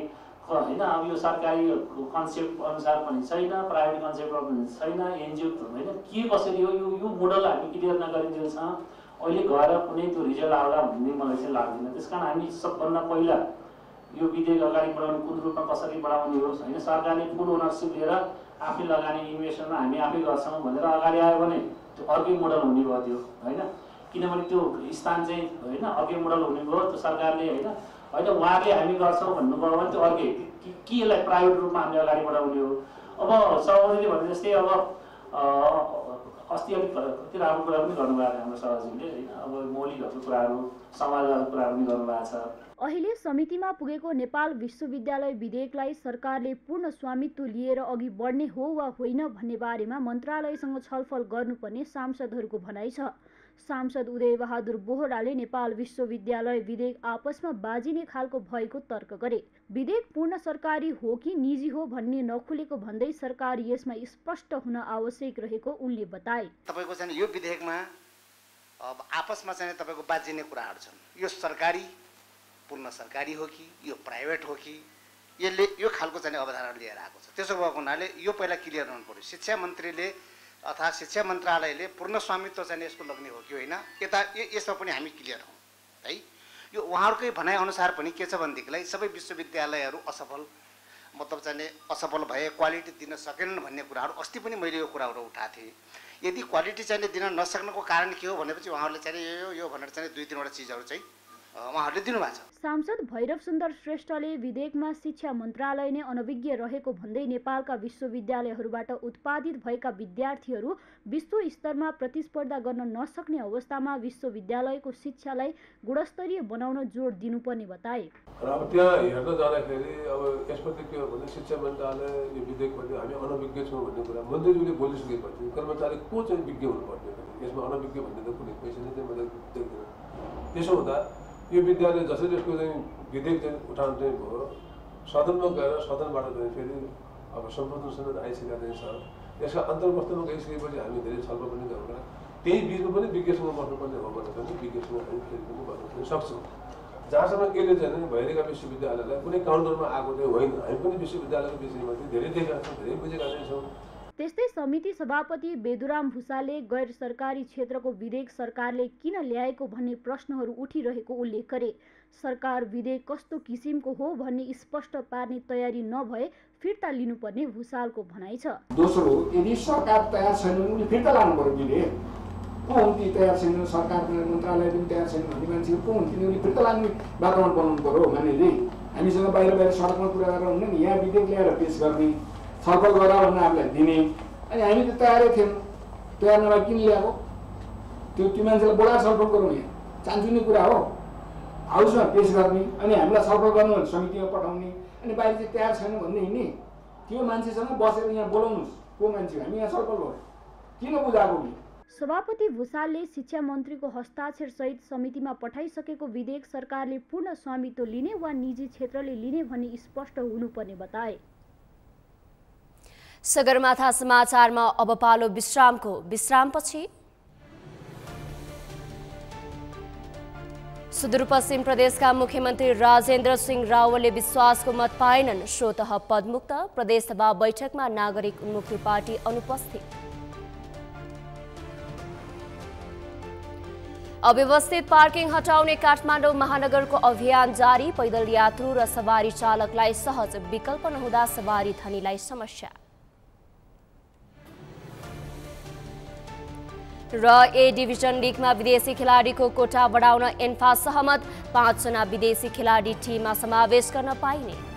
होइन अब यो सरकारी कन्सेप्ट अनुसार पनि छैन, प्राइभेट कन्सेप्टमा पनि छैन, एनजिओ होइन के कसरी हो यो मोडल हामी क्लियर नगरिन्जेलसम्म अहिले गएर कुनै त्यो रिजल्ट आउला भन्ने मलाई चाहिँ लाग्दैन। त्यसकारण हामी सबभन्दा पहिला यो विधेयक अगाडि बढाउने कुन रूपमा कसरी बढाउने हो होइन, सरकारले फुल ओनरसिप लिएर आफै लगानी इन्भेस्टमेन्टमा हामी आफै गर्छौँ भनेर अगाडि आयो भने त्यो अर्कै मोडल हुने भयो त्यो होइन। किनभने त्यो स्थान चाहिँ होइन अर्कै मोडल हुने भयो। त्यो सरकारले होइन उहाँले हामी गर्छौँ भन्नुभयो भने त्यो अर्कै के यसलाई प्राइभेट रूपमा हामीले अगाडि बढाउने हो। अब सभापतिले भने जस्तै अब अस्ति अलिक कति राम्रो कुरा पनि गर्नुभएको छ हाम्रो सभाजीले होइन, अब मौलिकहरूको कुराहरू समाजवादको कुराहरू पनि गर्नुभएको छ। अहिले समितिमा पुगेको नेपाल विश्वविद्यालय विधेयकलाई सरकारले पूर्ण स्वामित्व लिएर अघि बढ्ने हो वा होइन भन्ने बारेमा मन्त्रालयसँग छलफल गर्नुपर्ने सांसदहरूको भनाइ छ। सांसद उदयबहादुर बोहराले नेपाल विश्वविद्यालय विधेयक आपसमा बाजिने खालको भएको तर्क गरे। विधेयक पूर्ण सरकारी हो कि निजी हो भन्ने नखुलेको भन्दै सरकार यसमा स्पष्ट हुन आवश्यक रहेको उनले बताए। तपाईको चाहिँ यो विधेयकमा अब आपसमा चाहिँ तपाईको बाजिने कुराहरू छन्। यो सरकारी पूर्ण सरकारी हो कि यो प्राइभेट हो कि यसले यो खालको चाहिँ अवधारणा लिएर आएको छ। त्यसो भएको हुनाले यो पहिला क्लियर हुनु पर्यो। शिक्षा मन्त्रीले अथवा शिक्षा मन्त्रालयले पूर्ण स्वामित्व चाहिँ यसको लग्ने हो कि होइन, यता यसमा पनि हामी क्लियर हौँ है। यो उहाँहरूकै भनाइअनुसार पनि के छ भनेदेखिलाई सबै विश्वविद्यालयहरू असफल मतलब चाहिँ असफल भए क्वालिटी दिन सकेनन् भन्ने कुराहरू अस्ति पनि मैले यो कुराहरू उठाएको थिएँ। यदि क्वालिटी चाहिँ दिन नसक्नुको कारण के हो भनेपछि उहाँहरूले चाहिँ यो भनेर चाहिँ 2-3वटा चिजहरू चाहिँ उहाँहरूले दिनुभएको छ। सांसद भैरव सुन्दर श्रेष्ठले विधेयकमा शिक्षा मन्त्रालय नै अनभिज्ञ रहेको भन्दै नेपालका विश्वविद्यालयहरूबाट उत्पादित भएका विद्यार्थीहरू विश्व स्तरमा प्रतिस्पर्धा गर्न नसक्ने अवस्थामा विश्वविद्यालयको शिक्षालाई गुणस्तरीय बनाउन जोड दिनुपर्ने बताए। र अब त्यहाँ हेर्न जाँदाखेरि अब यसपछि के हो भने शिक्षा मन्त्रालय यो विधेयकप्रति हामी अनभिज्ञ छौँ भन्ने कुरा मन्त्रीज्यूले बोलिसकेपछि कर्मचारी को चाहिँ विज्ञ हुनुपर्ने यसमा अनभिज्ञ भन्ने त कुनै पैसा नै चाहिँ मैले देख्दैन। त्यसो हुँदा यो विद्यालय जसरी यसको चाहिँ विधेयक चाहिँ उठान चाहिँ भयो सदनमा गएर सदनबाट चाहिँ फेरि अब सम्बोधन समेत आइसकेका चाहिँ छ। यसका अन्तर्वस्तुमा गइसकेपछि हामी धेरै छलफल पनि गरौँला। त्यही बिचमा पनि विज्ञसँग बस्नुपर्ने हो भने पनि विज्ञसँग हामी फेरि पनि बस्न पनि सक्छौँ। जहाँसम्म यसले चाहिँ भएका विश्वविद्यालयलाई कुनै काउन्टरमा आएको चाहिँ होइन, हामी पनि विश्वविद्यालयको विषयमा चाहिँ धेरै देखेका छौँ, धेरै बुझेका नै छौँ। त्यस्तै समिति सभापति बेदुराम भुसालले गैर सरकारी क्षेत्रको विधेयक सरकारले किन ल्याएको भन्ने प्रश्नहरू उठिरहेको उल्लेख गरे। सरकार विधेयक कस्तो किसिमको हो भन्ने स्पष्ट पार्ने तयारी नभए फिर्ता लिनुपर्ने भुसालको भनाइ छ। दोस्रो, यदि सरकार तयार छैन भने फिर्ता लानु पर्यो विधेयक। को हुन् ती तयार छैन, सरकार मन्त्रालय पनि तयार छैन भन्ने मान्छेहरू को हुन्, तिनीहरूले फिर्ता लाने वातावरण बनाउनु पर्यो। मानिले हामीसँग बाहिर सडकमा कुरा गरेर हुन्न नि, यहाँ विधेयक ल्याएर पेश गर्ने, छलफल गरेर उनीहरूलाई दिने। अनि हामी त तयारै थिएनौँ, तयार नभए किन ल्याएको? त्यो मान्छेलाई बोलाएर छलफल गरौँ, यहाँ चान्चुने कुरा हो। हाउसमा पेश गर्ने अनि हामीलाई छलफल गर्नु समितिमा पठाउने, अनि बाहिर चाहिँ तयार छैन भन्ने हिँड्ने। त्यो मान्छेसँग बसेर यहाँ बोलाउनुहोस्, को मान्छे हामी यहाँ छलफल गरौँ, किन बुझाएको? सभापति भुसालले शिक्षा मन्त्रीको हस्ताक्षर सहित समितिमा पठाइसकेको विधेयक सरकारले पूर्ण स्वामित्व लिने वा निजी क्षेत्रले लिने भन्ने स्पष्ट हुनुपर्ने बताए। सगरमाथा समाचारमा अब पालो विश्रामको। विश्रामपछि सुदूरपश्चिम प्रदेशका मुख्यमन्त्री राजेन्द्र सिंह रावलले विश्वासको मत पाएनन्। स्वतः पदमुक्त। प्रदेशसभा बैठकमा नागरिक उन्मुक्ति पार्टी अनुपस्थित। अव्यवस्थित पार्किङ हटाउने काठमाडौँ महानगरको अभियान जारी। पैदल यात्रु र सवारी चालकलाई सहज विकल्प नहुँदा सवारी धनीलाई समस्या। र ए डिभिजन लिगमा विदेशी खेलाडीको कोटा बढाउन एन्फा सहमत। 5 जना विदेशी खेलाडी टिममा समावेश गर्न पाइने।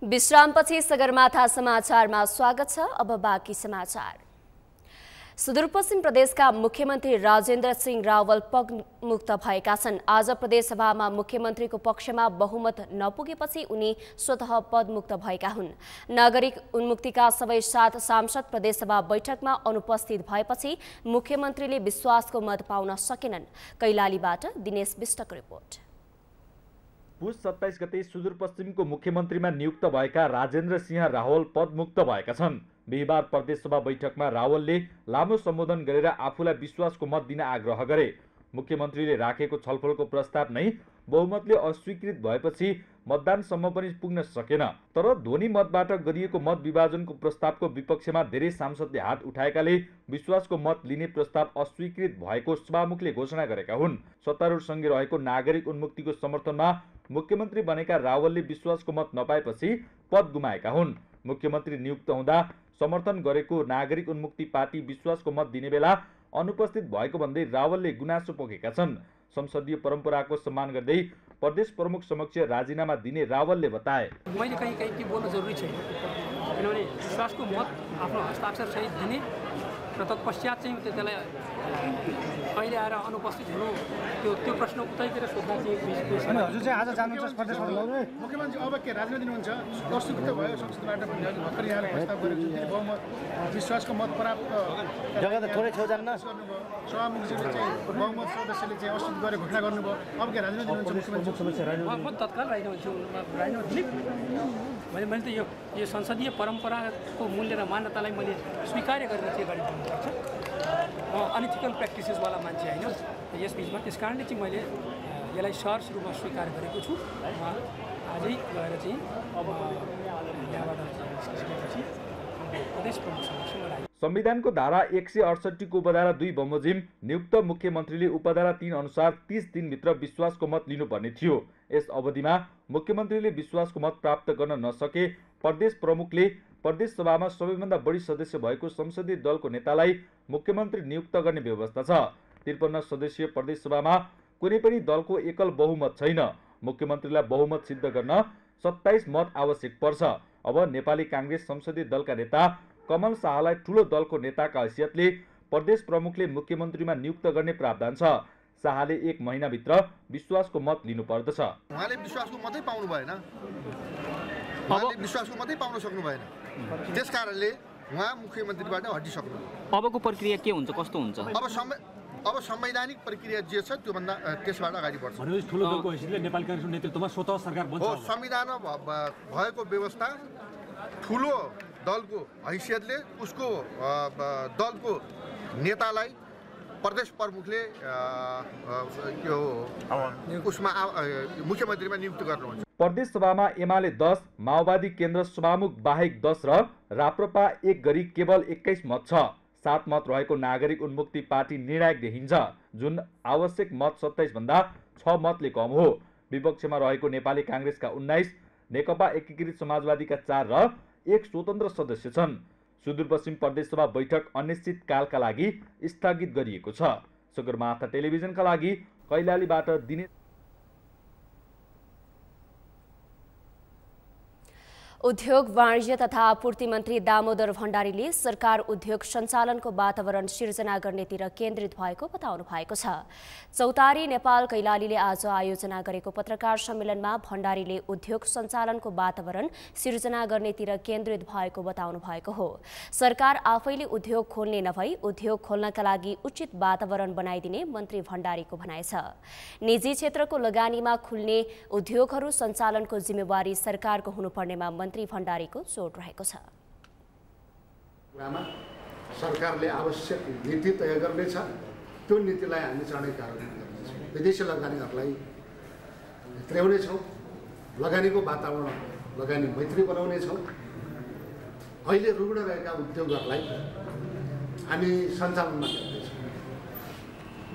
विश्रामपछि सगरमाथा समाचारमा स्वागत छ। अब बाँकी समाचार। सुदूरपश्चिम प्रदेशका मुख्यमन्त्री राजेन्द्र सिंह रावल पदमुक्त भएका छन्। आज प्रदेशसभामा मुख्यमन्त्रीको पक्षमा बहुमत नपुगेपछि उनी स्वतः पदमुक्त भएका हुन्। नागरिक उन्मुक्तिका सबै 7 सांसद प्रदेशसभा बैठकमा अनुपस्थित भएपछि मुख्यमन्त्रीले विश्वासको मत पाउन सकेनन्। कैलालीबाट दिनेश विष्टको रिपोर्ट। पुस 27 गते सुदूरपश्चिमको मुख्यमन्त्रीमा नियुक्त भएका राजेन्द्र सिंह रावल पदमुक्त भएका छन्। बिहिबार प्रदेशसभा बैठकमा रावलले लामो सम्बोधन गरेर आफूलाई विश्वासको मत दिन आग्रह गरे। मुख्यमन्त्रीले राखेको छलफलको प्रस्ताव नै बहुमतले अस्वीकृत भएपछि मतदानसम्म पनि पुग्न सकेन। तर ध्वनि मतबाट गरिएको मत विभाजनको प्रस्तावको विपक्षमा धेरै सांसदले हात उठाएकाले विश्वासको मत लिने प्रस्ताव अस्वीकृत भएको सभामुखले घोषणा गरेका हुन्। सत्तारूढसँगै रहेको नागरिक उन्मुक्तिको समर्थनमा मुख्यमन्त्री बनेका रावलले विश्वासको मत नपाएपछि पद गुमाएका हुन्। मुख्यमन्त्री नियुक्त हुँदा समर्थन गरेको नागरिक उन्मुक्ति पार्टी विश्वासको मत दिने बेला अनुपस्थित भएको भन्दै रावलले गुनासो पोखेका छन्। संसदीय परम्पराको सम्मान गर्दै प्रदेश प्रमुख समक्ष राजीनामा दिने रावलले बताए। मैले कहीँ के बोल्नु जरुरी छैन, किनभने विश्वासको मत आफ्नो हस्ताक्षर सहित दिने र तत्पश्चात चाहिँ त्यसलाई अहिले आएर अनुपस्थित हुनु त्यो प्रश्न उतैतिर सोध्दा चाहिँ हजुर चाहिँ आज जानुहुन्छ प्रदेशमा मुख्यमन्त्री अब के राजीनामा दिनुहुन्छ? प्रस्तुत भयो संसदबाट भन्ने अहिले भर्खर यहाँले प्रस्ताव गरेको थियो बहुमत विश्वासको मत प्राप्त जग्गा त थोरै छेउ जान्न सभामुखजीले चाहिँ बहुमत सदस्यले चाहिँ अस्वीकृत गरेर घोषणा गर्नुभयो। अब के राजीनामा दिनुहुन्छ मुख्यमन्त्री? म तत्काल राजीनामा दिने। मैले त यो संसदीय परम्पराको मूल्य र मान्यतालाई मैले स्वीकार्य गरेर चाहिँ अगाडि बढ्नुपर्छ। अनइथिकल प्र्याक्टिसेसवाला मान्छे होइन यस बिचमा। त्यस कारणले चाहिँ मैले यसलाई सहर्ष रूपमा स्वीकार गरेको छु। आजै गएर चाहिँ अब यहाँबाट प्रदेश प्रमुख समक्ष संविधानको धारा 168 को उपधारा 2 बमोजिम नियुक्त मुख्यमन्त्रीले उपधारा 3 अनुसार 30 दिनभित्र विश्वासको मत लिनुपर्ने थियो। यस अवधिमा मुख्यमन्त्रीले विश्वासको मत प्राप्त गर्न नसके प्रदेश प्रमुखले प्रदेश सभामा सबैभन्दा बढी सदस्य भएको संसदीय दलको नेतालाई मुख्यमन्त्री नियुक्त गर्ने व्यवस्था छ। 53 सदस्यीय प्रदेश सभामा कुनै पनि दलको एकल बहुमत छैन। मुख्यमन्त्रीलाई बहुमत सिद्ध गर्न 27 मत आवश्यक पर्छ। अब नेपाली कांग्रेस संसदीय दलका नेता कमल शाहलाई ठूलो दलको नेताका हैसियतले प्रदेश प्रमुखले मुख्यमन्त्रीमा नियुक्त गर्ने प्रावधान छ। शाहले 1 महिनाभित्र विश्वासको मत लिनुपर्दछ। उहाँले विश्वासको मतै पाउनु भएन, उहाँले विश्वासको मतै पाउन सक्नु भएन। त्यसकारणले उहाँ मुख्यमन्त्रीबाट हटिसक्नु। अबको प्रक्रिया के हुन्छ, कस्तो हुन्छ? अब अब संवैधानिक प्रक्रिया जे छ त्योभन्दा त्यसबाट अगाडि बढ्छ। भनेपछि ठुलो दलको हैसियतले नेपाली काङ्ग्रेसको नेतृत्वमा स्वतः सरकार बन्छ। हो, संविधानमा भएको व्यवस्था ठुलो दलको हैसियतले उसको दलको नेतालाई प्रदेश प्रमुखले यो उसमा मुख्यमन्त्रीमा नियुक्त गर्नुहुन्छ। प्रदेश सभामा एमाले 10, माओवादी केन्द्र सभामुख बाहेक 10 र राप्रपा 1 गरी केवल 21 मत छ। 7 मत रहेको नागरिक उन्मुक्ति पार्टी निर्णायक देखिन्छ, जुन आवश्यक मत 27 भन्दा 6 मतले कम हो। विपक्षमा रहेको नेपाली काङ्ग्रेसका 19, नेकपा एकीकृत समाजवादीका 4 र 1 स्वतन्त्र सदस्य छन्। सुदूरपश्चिम प्रदेश सभा बैठक अनिश्चितकालका लागि स्थगित गरिएको छ। सगरमाथा टेलिभिजनका लागि कैलालीबाट दिने। उद्योग वाणिज्य तथा आपूर्ति मन्त्री दामोदर भण्डारीले सरकार उद्योग सञ्चालनको वातावरण सिर्जना गर्नेतिर केन्द्रित भएको बताउनु भएको छ। चौतारी नेपाल कैलालीले आज आयोजना गरेको पत्रकार सम्मेलनमा भण्डारीले उद्योग सञ्चालनको वातावरण सिर्जना गर्नेतिर केन्द्रित भएको बताउनु भएको हो। सरकार आफैले उद्योग खोल्ने नभई उद्योग खोल्नका लागि उचित वातावरण बनाइदिने मन्त्री भण्डारीको भनाइ छ। निजी क्षेत्रको लगानीमा खुल्ने उद्योगहरू सञ्चालनको जिम्मेवारी सरकारको हुनुपर्नेमा मन्त्री भण्डारीको जोड रहेको छ। सरकारले आवश्यक नीति तय गर्नेछ, त्यो नीतिलाई हामी चाँडै कार्यान्वयन गर्नेछौँ। विदेशी लगानीहरूलाई भित्र्याउनेछौँ, लगानीको वातावरण लगानी मैत्री बनाउनेछौँ। अहिले रुग्ण रहेका उद्योगहरूलाई हामी सञ्चालनमा गर्नेछौँ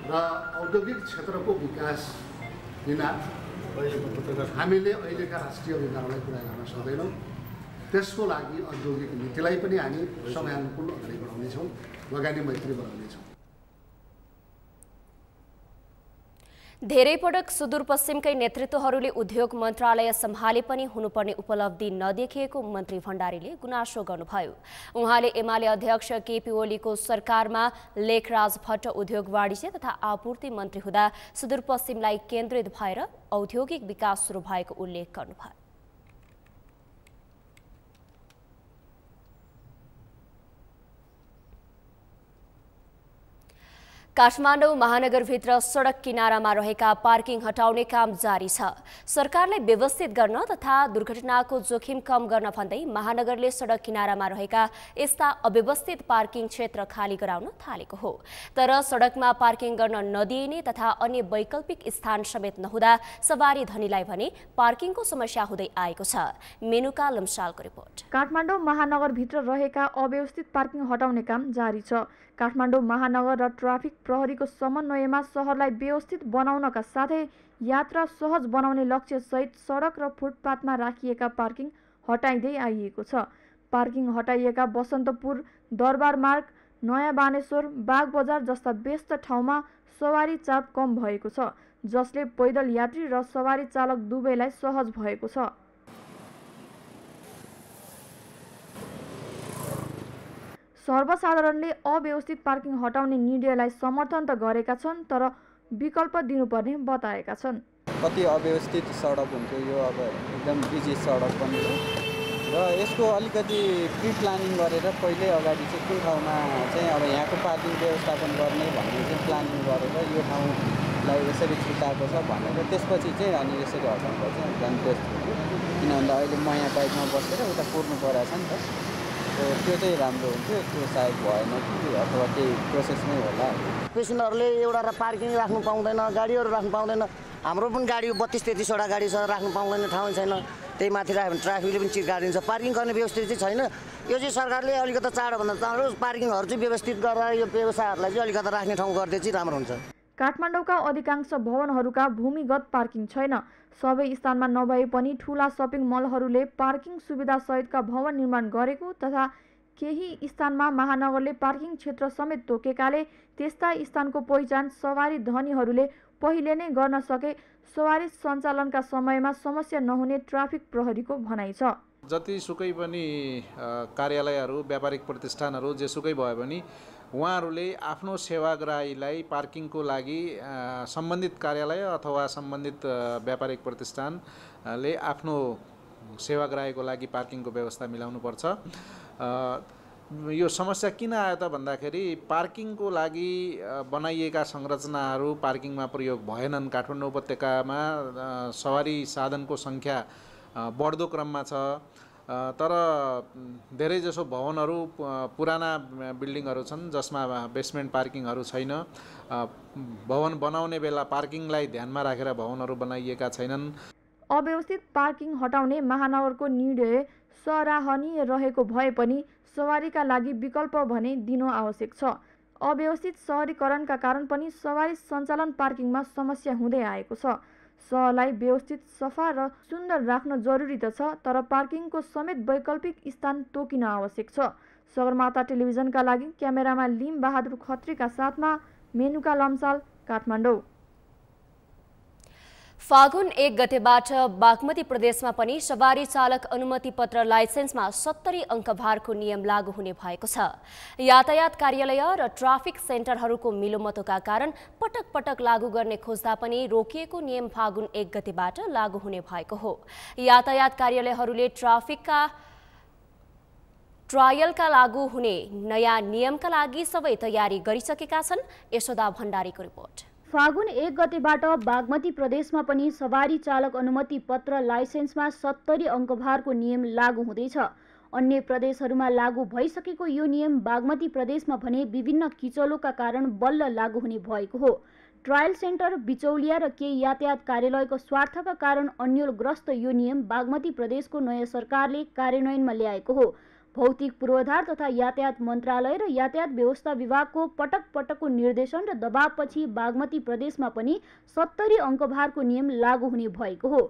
र औद्योगिक क्षेत्रको विकास बिना हामीले अहिलेका राष्ट्रिय विधानलाई पुरा गर्न सक्दैनौँ। त्यसको लागि औद्योगिक नीतिलाई पनि हामी समयानुकूल अगाडि बढाउनेछौँ, लगानी मैत्री बनाउनेछौँ। धेरै पटक सुदूरपश्चिमकै नेतृत्वहरूले उद्योग मन्त्रालय सम्हाले पनि हुनुपर्ने उपलब्धि नदेखिएको मन्त्री भण्डारीले गुनासो गर्नुभयो। उहाँले एमाले अध्यक्ष केपी ओलीको सरकारमा लेखराज भट्ट उद्योग वाणिज्य तथा आपूर्ति मन्त्री हुँदा सुदूरपश्चिमलाई केन्द्रित भएर औद्योगिक विकास सुरु भएको उल्लेख गर्नुभयो। काठमाडौँ महानगरभित्र सडक किनारामा रहेका पार्किङ हटाउने काम जारी छ। सरकारले व्यवस्थित गर्न तथा दुर्घटनाको जोखिम कम गर्न भन्दै महानगरले सडक किनारामा रहेका यस्ता अव्यवस्थित पार्किङ क्षेत्र खाली गराउन थालेको हो। तर सडकमा पार्किङ गर्न नदिइने तथा अन्य वैकल्पिक स्थान समेत नहुँदा सवारी धनीलाई भने पार्किङको समस्या हुँदै आएको छ। मेनुका लम्सालको रिपोर्ट। काठमाडौँ महानगरभित्र रहेका अव्यवस्थित पार्किङ हटाउने काम जारी छ। काठमाडौँ महानगर र ट्राफिक प्रहरीको समन्वयमा सहरलाई व्यवस्थित बनाउनका साथै यात्रा सहज बनाउने लक्ष्यसहित सडक र फुटपाथमा राखिएका पार्किङ हटाइँदै आइएको छ। पार्किङ हटाइएका बसन्तपुर, दरबार मार्ग, नयाँ बानेश्वर, बागबजार जस्ता व्यस्त ठाउँमा सवारी चाप कम भएको छ, जसले पैदल यात्री र सवारी चालक दुवैलाई सहज भएको छ। सर्वसाधारणले अव्यवस्थित पार्किङ हटाउने निर्णयलाई समर्थन त गरेका छन्, तर विकल्प दिनुपर्ने बताएका छन्। कति अव्यवस्थित सडक हुन्थ्यो, यो अब एकदम बिजी सडक पनि हो र यसको अलिकति प्रि प्लानिङ गरेर पहिले अगाडि चाहिँ कुन ठाउँमा चाहिँ अब यहाँको पार्किङ व्यवस्थापन गर्ने भन्ने चाहिँ प्लानिङ गरेर यो ठाउँलाई यसरी छुट्याएको छ भनेर त्यसपछि चाहिँ अनि यसरी हटाउँदा चाहिँ झन् बेस्ट हुन्थ्यो। किन भन्दा अहिले म यहाँ बाइकमा बसेर उता कुर्नु परेको छ नि त, त्यो चाहिँ राम्रो हुन्थ्यो। त्यो सायद भएन कि अथवा केही प्रोसेसमै होला। पेसेन्जरले एउटा पार्किङ राख्नु पाउँदैन, गाडीहरू राख्नु पाउँदैन। हाम्रो पनि गाडी 32-33वटा गाडी छ, राख्नु पाउँदैन, ठाउँ छैन। त्यही माथि राख्यो भने ट्राफिकले पनि चिर्कारिन्छ। पार्किङ गर्ने व्यवस्थित चाहिँ छैन। यो चाहिँ सरकारले अलिकति चाँडोभन्दा चाँडो पार्किङहरू चाहिँ व्यवस्थित गरेर यो व्यवसायहरूलाई चाहिँ अलिकति राख्ने ठाउँ गरिदिए चाहिँ राम्रो हुन्छ। काठमाडौँका अधिकांश भवनहरूका भूमिगत पार्किङ छैन। सबै स्थानमा नभए पनि ठूला सपिङ मलहरूले पार्किङ सुविधासहितका भवन निर्माण गरेको तथा केही स्थानमा महानगरले पार्किङ क्षेत्र समेत तोकेकाले त्यस्ता स्थानको पहिचान सवारी धनीहरूले पहिले नै गर्न सके सवारी सञ्चालनका समयमा समस्या नहुने ट्राफिक प्रहरीको भनाइ छ। जतिसुकै पनि कार्यालयहरू, व्यापारिक प्रतिष्ठानहरू जेसुकै भए पनि उहाँहरूले आफ्नो सेवाग्राहीलाई पार्किङको लागि सम्बन्धित कार्यालय अथवा सम्बन्धित व्यापारिक प्रतिष्ठानले आफ्नो सेवाग्राहीको लागि पार्किङको व्यवस्था मिलाउनुपर्छ। यो समस्या किन आयो त भन्दाखेरि पार्किङको लागि बनाइएका संरचनाहरू पार्किङमा प्रयोग भएनन्। काठमाडौँ उपत्यकामा सवारी साधनको सङ्ख्या बढ्दो क्रममा छ, तर धेरैजसो भवनहरू पुराना बिल्डिङहरू छन् जसमा बेसमेन्ट पार्किङहरू छैन। भवन बनाउने बेला पार्किङलाई ध्यानमा राखेर भवनहरू बनाइएका छैनन्। अव्यवस्थित पार्किङ हटाउने महानगरको निर्णय सराहनीय रहेको भए पनि सवारीका लागि विकल्प भने दिनु आवश्यक छ। अव्यवस्थित सहरीकरणका कारण पनि सवारी सञ्चालन पार्किङमा समस्या हुँदै आएको छ। सहरलाई व्यवस्थित, सफा र सुन्दर राख्न जरुरी त छ, तर पार्किङको समेत वैकल्पिक स्थान तोकिन आवश्यक छ। सगरमाथा टेलिभिजनका लागि क्यामेरामा लिम बहादुर खत्रीका साथमा मेनुका लम्साल, काठमाडौँ। फागुन 1 गतेबाट बागमती प्रदेशमा पनि सवारी चालक अनुमति पत्र लाइसेन्समा 70 अङ्क भारको नियम लागू हुने भएको छ। यातायात कार्यालय र ट्राफिक सेन्टरहरूको मिलोमतोका कारण पटक पटक लागू गर्ने खोज्दा पनि रोकिएको नियम फागुन 1 गतेबाट लागू हुने भएको हो। यातायात कार्यालयहरूले ट्राफिकका ट्रायलका लागू हुने नयाँ नियमका लागि सबै तयारी गरिसकेका छन्। यशोदा भण्डारीको रिपोर्ट। फागुन 1 गतेबाट बागमती प्रदेशमा पनि सवारी चालक अनुमति पत्र लाइसेन्समा 70 अङ्क भारको नियम लागू हुँदैछ। अन्य प्रदेशहरूमा लागू भइसकेको यो नियम बागमती प्रदेशमा भने विभिन्न किचलोका कारण बल्ल लागू हुने भएको हो। ट्रायल सेन्टर, बिचौलिया र केही यातायात कार्यालयको स्वार्थका कारण अन्यलग्रस्त यो नियम बागमती प्रदेशको नयाँ सरकारले कार्यान्वयनमा ल्याएको हो। भौतिक पूर्वाधार तथा यातायात मन्त्रालय र यातायात व्यवस्था विभागको पटक पटकको निर्देशन र दबावपछि बागमती प्रदेशमा पनि 70 अङ्क भारको नियम लागू हुने भएको हो।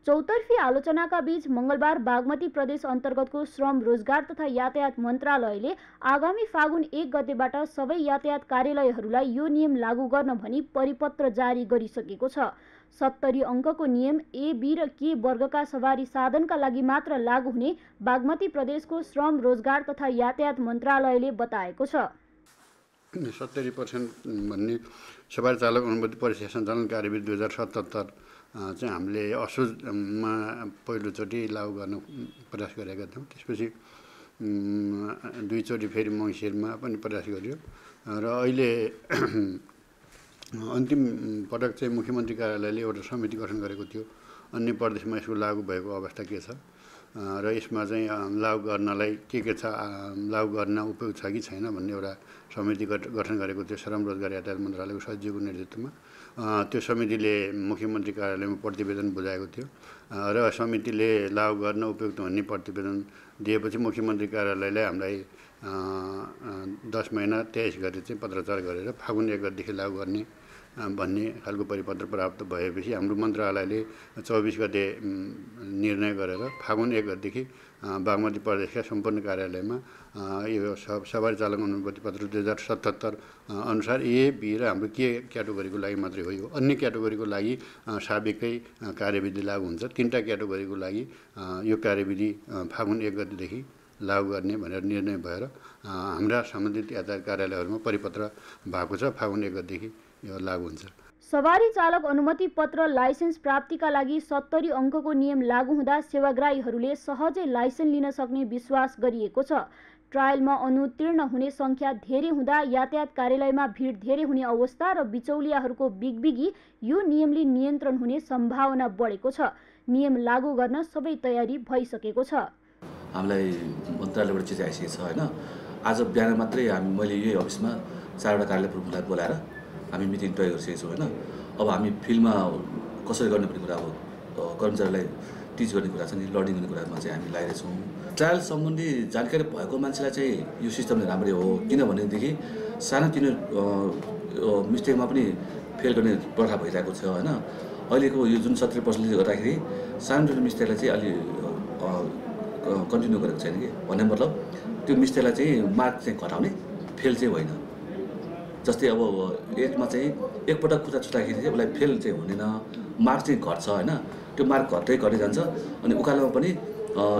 चौतर्फी आलोचनाका बीच मंगलबार बागमती प्रदेश अन्तर्गतको श्रम, रोजगार तथा यातायात मन्त्रालयले आगामी फागुन 1 गतेबाट सबै यातायात कार्यालयहरूलाई यो नियम लागू गर्न भनी परिपत्र जारी गरिसकेको छ। 70 अङ्कको नियम ए, बी र के वर्गका सवारी साधनका लागि मात्र लागू हुने बागमती प्रदेशको श्रम, रोजगार तथा यातायात मन्त्रालयले बताएको छ। 70% भन्ने सवारी चालक अनुमति परीक्षा सञ्चालन कार्यविधि 2077 चाहिँ हामीले असोजमा पहिलोचोटि लागू गर्न प्रयास गरेका थियौँ। त्यसपछि दुईचोटि फेरि मङ्सिरमा पनि प्रयास गरियो र अहिले अन्तिम पटक चाहिँ मुख्यमन्त्री कार्यालयले एउटा समिति गठन गरेको थियो। अन्य प्रदेशमा यसको लागू भएको अवस्था के छ र यसमा चाहिँ लागू गर्नलाई के छ, लागू गर्न उपयुक्त छ कि छैन भन्ने एउटा समिति गठन गरेको थियो श्रम, रोजगार, यातायात मन्त्रालयको सचिवको नेतृत्वमा। त्यो समितिले मुख्यमन्त्री कार्यालयमा प्रतिवेदन बुझाएको थियो र समितिले लागू गर्न उपयुक्त भन्ने प्रतिवेदन दिएपछि मुख्यमन्त्री कार्यालयले हामीलाई 10 महिना 23 गते चाहिँ पत्राचार गरेर फागुन 1 गतेदेखि लागू गर्ने भन्ने खालको परिपत्र प्राप्त भएपछि हाम्रो मन्त्रालयले 24 गते निर्णय गरेर फागुन 1 गतेदेखि बागमती प्रदेशका सम्पूर्ण कार्यालयमा यो सवारी चालक अनुमति पत्र 2077 अनुसार ए, बी र हाम्रो के क्याटेगोरीको लागि मात्रै हो। यो अन्य क्याटेगोरीको लागि साबिकै कार्यविधि लागू हुन्छ। 3टा क्याटेगोरीको लागि यो कार्यविधि फागुन 1 गतेदेखि लागू गर्ने भनेर निर्णय भएर हाम्रा सम्बन्धित यातायात कार्यालयहरूमा परिपत्र भएको छ। फागुन 1 गतेदेखि यो लागू हुन्छ। सवारी चालक अनुमति पत्र लाइसेन्स प्राप्तिका लागि 70 अङ्कको नियम लागू हुँदा सेवाग्राहीहरूले सहजै लाइसेन्स लिन सक्ने विश्वास गरिएको छ। ट्रायलमा अनुत्तीर्ण हुने सङ्ख्या धेरै हुँदा यातायात कार्यालयमा भिड धेरै हुने अवस्था र बिचौलियाहरूको बिगबिगी यो नियमले नियन्त्रण हुने सम्भावना बढेको छ। नियम लागू गर्न सबै तयारी भइसकेको छ। हामीलाई मन्त्रालयबाट चिठी आइसकेको छ होइन। आज बिहान मात्रै मैले यही अफिसमा 4वटा कार्यालय प्रमुखलाई बोलाएर हामी मिटिङ तय गरिसकेको छौँ होइन। अब हामी फिल्डमा कसरी गर्ने भन्ने कुरा अब कर्मचारीलाई टिच गर्ने कुरा छ नि, लर्निङ गर्ने कुरामा चाहिँ हामी लागिरहेछौँ। ट्रायल सम्बन्धी जानकारी भएको मान्छेलाई चाहिँ यो सिस्टमले राम्रै हो, किनभनेदेखि सानोतिनो मिस्टेकमा पनि फेल गर्ने प्रथा भइरहेको छ होइन। अहिलेको यो जुन 70%ले गर्दाखेरि सानोतिनो मिस्टेकलाई चाहिँ अलि कन्टिन्यू गरेको छैन कि, भन्ने मतलब त्यो मिस्टेकलाई चाहिँ मार्क चाहिँ घटाउने, फेल चाहिँ होइन। जस्तै अब 8मा चाहिँ एकपटक खुट्टा छुट्दाखेरि चाहिँ उसलाई फेल चाहिँ हुँदैन, मार्क चाहिँ घट्छ होइन। त्यो मार्क घट्दै जान्छ। अनि उकालोमा पनि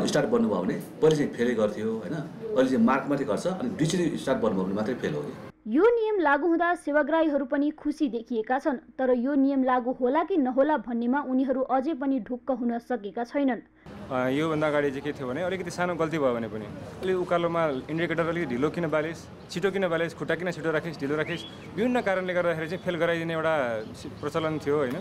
स्टार्ट बन्नुभयो भने पहिले चाहिँ फेलै गर्थ्यो होइन, अहिले चाहिँ मार्क मात्रै घट्छ अनि दुईचोटि स्टार्ट बन्नुभयो भने मात्रै फेल हो। यो नियम लागू हुँदा सेवाग्राहीहरू पनि खुसी देखिएका छन्, तर यो नियम लागू होला कि नहोला भन्नेमा उनीहरू अझै पनि ढुक्क हुन सकेका छैनन्। योभन्दा अगाडि चाहिँ के थियो भने अलिकति सानो गल्ती भयो भने पनि अलिक उकालोमा इन्डिकेटर अलिक ढिलो किन बालिस्, छिटो किन बालिस्, खुट्टा किन छिटो राखिस्, ढिलो राखिस्, विभिन्न कारणले गर्दाखेरि चाहिँ फेल गराइदिने एउटा प्रचलन थियो होइन।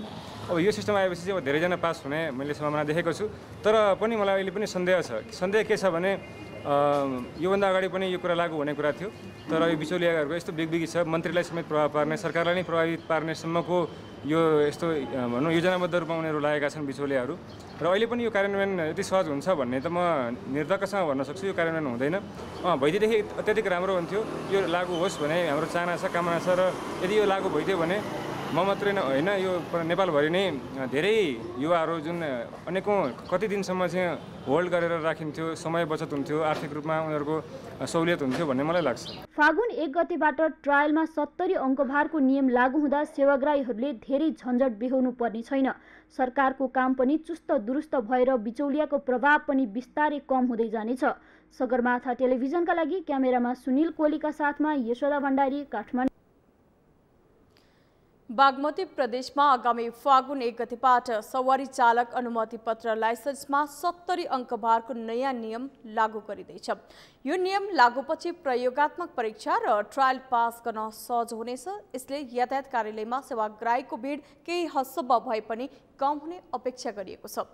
अब यो सिस्टम आएपछि चाहिँ अब धेरैजना पास हुने मैले सम्भावना देखेको छु। तर पनि मलाई अहिले पनि सन्देह छ। सन्देह के छ भने योभन्दा अगाडि पनि यो कुरा लागू हुने कुरा थियो, तर यो बिचौलियाहरूको यस्तो बिगबिगी छ, मन्त्रीलाई समेत प्रभाव पार्ने, सरकारलाई नै प्रभावित पार्नेसम्मको यो यस्तो भनौँ योजनाबद्ध रूपमा उनीहरू लागेका छन् बिचौलियाहरू। र अहिले पनि यो कार्यान्वयन यति सहज हुन्छ भन्ने त म निर्धक्कसँग भन्न सक्छु, यो कार्यान्वयन हुँदैन। भइदिएदेखि अत्याधिक राम्रो हुन्थ्यो। यो लागू होस् भने हाम्रो चाहना छ, कामना छ। र यदि यो लागू भइदियो भने म मात्रै होइन, यो नेपालभरि नै धेरै युवाहरू जुन अनेकौँ कति दिनसम्म चाहिँ होल्ड गरेर राखिन्थ्यो, समय बचत हुन्थ्यो, आर्थिक रूपमा उनीहरूको सहुलियत हुन्थ्यो भन्ने मलाई लाग्छ। फागुन 1 गतेबाट ट्रायलमा 70 अङ्कभारको नियम लागू हुँदा सेवाग्राहीहरूले धेरै झन्झट बेहोर्नु पर्ने छैन। सरकारको काम पनि चुस्त दुरुस्त भएर बिचौलियाको प्रभाव पनि बिस्तारै कम हुँदै जानेछ। सगरमाथा टेलिभिजनका लागि क्यामेरामा सुनिल कोलीका साथमा यशोदा भण्डारी, काठमाडौँ। बागमती प्रदेशमा आगामी फागुन 1 गतेबाट सवारी चालक अनुमति पत्र लाइसेन्समा 70 अङ्कभारको नयाँ नियम लागू गरिँदैछ। यो नियम लागूपछि प्रयोगात्मक परीक्षा र ट्रायल पास गर्न सहज हुनेछ। यसले यातायात कार्यालयमा सेवाग्राहीको भिड केही हदसम्म भए पनि कम हुने अपेक्षा गरिएको छ।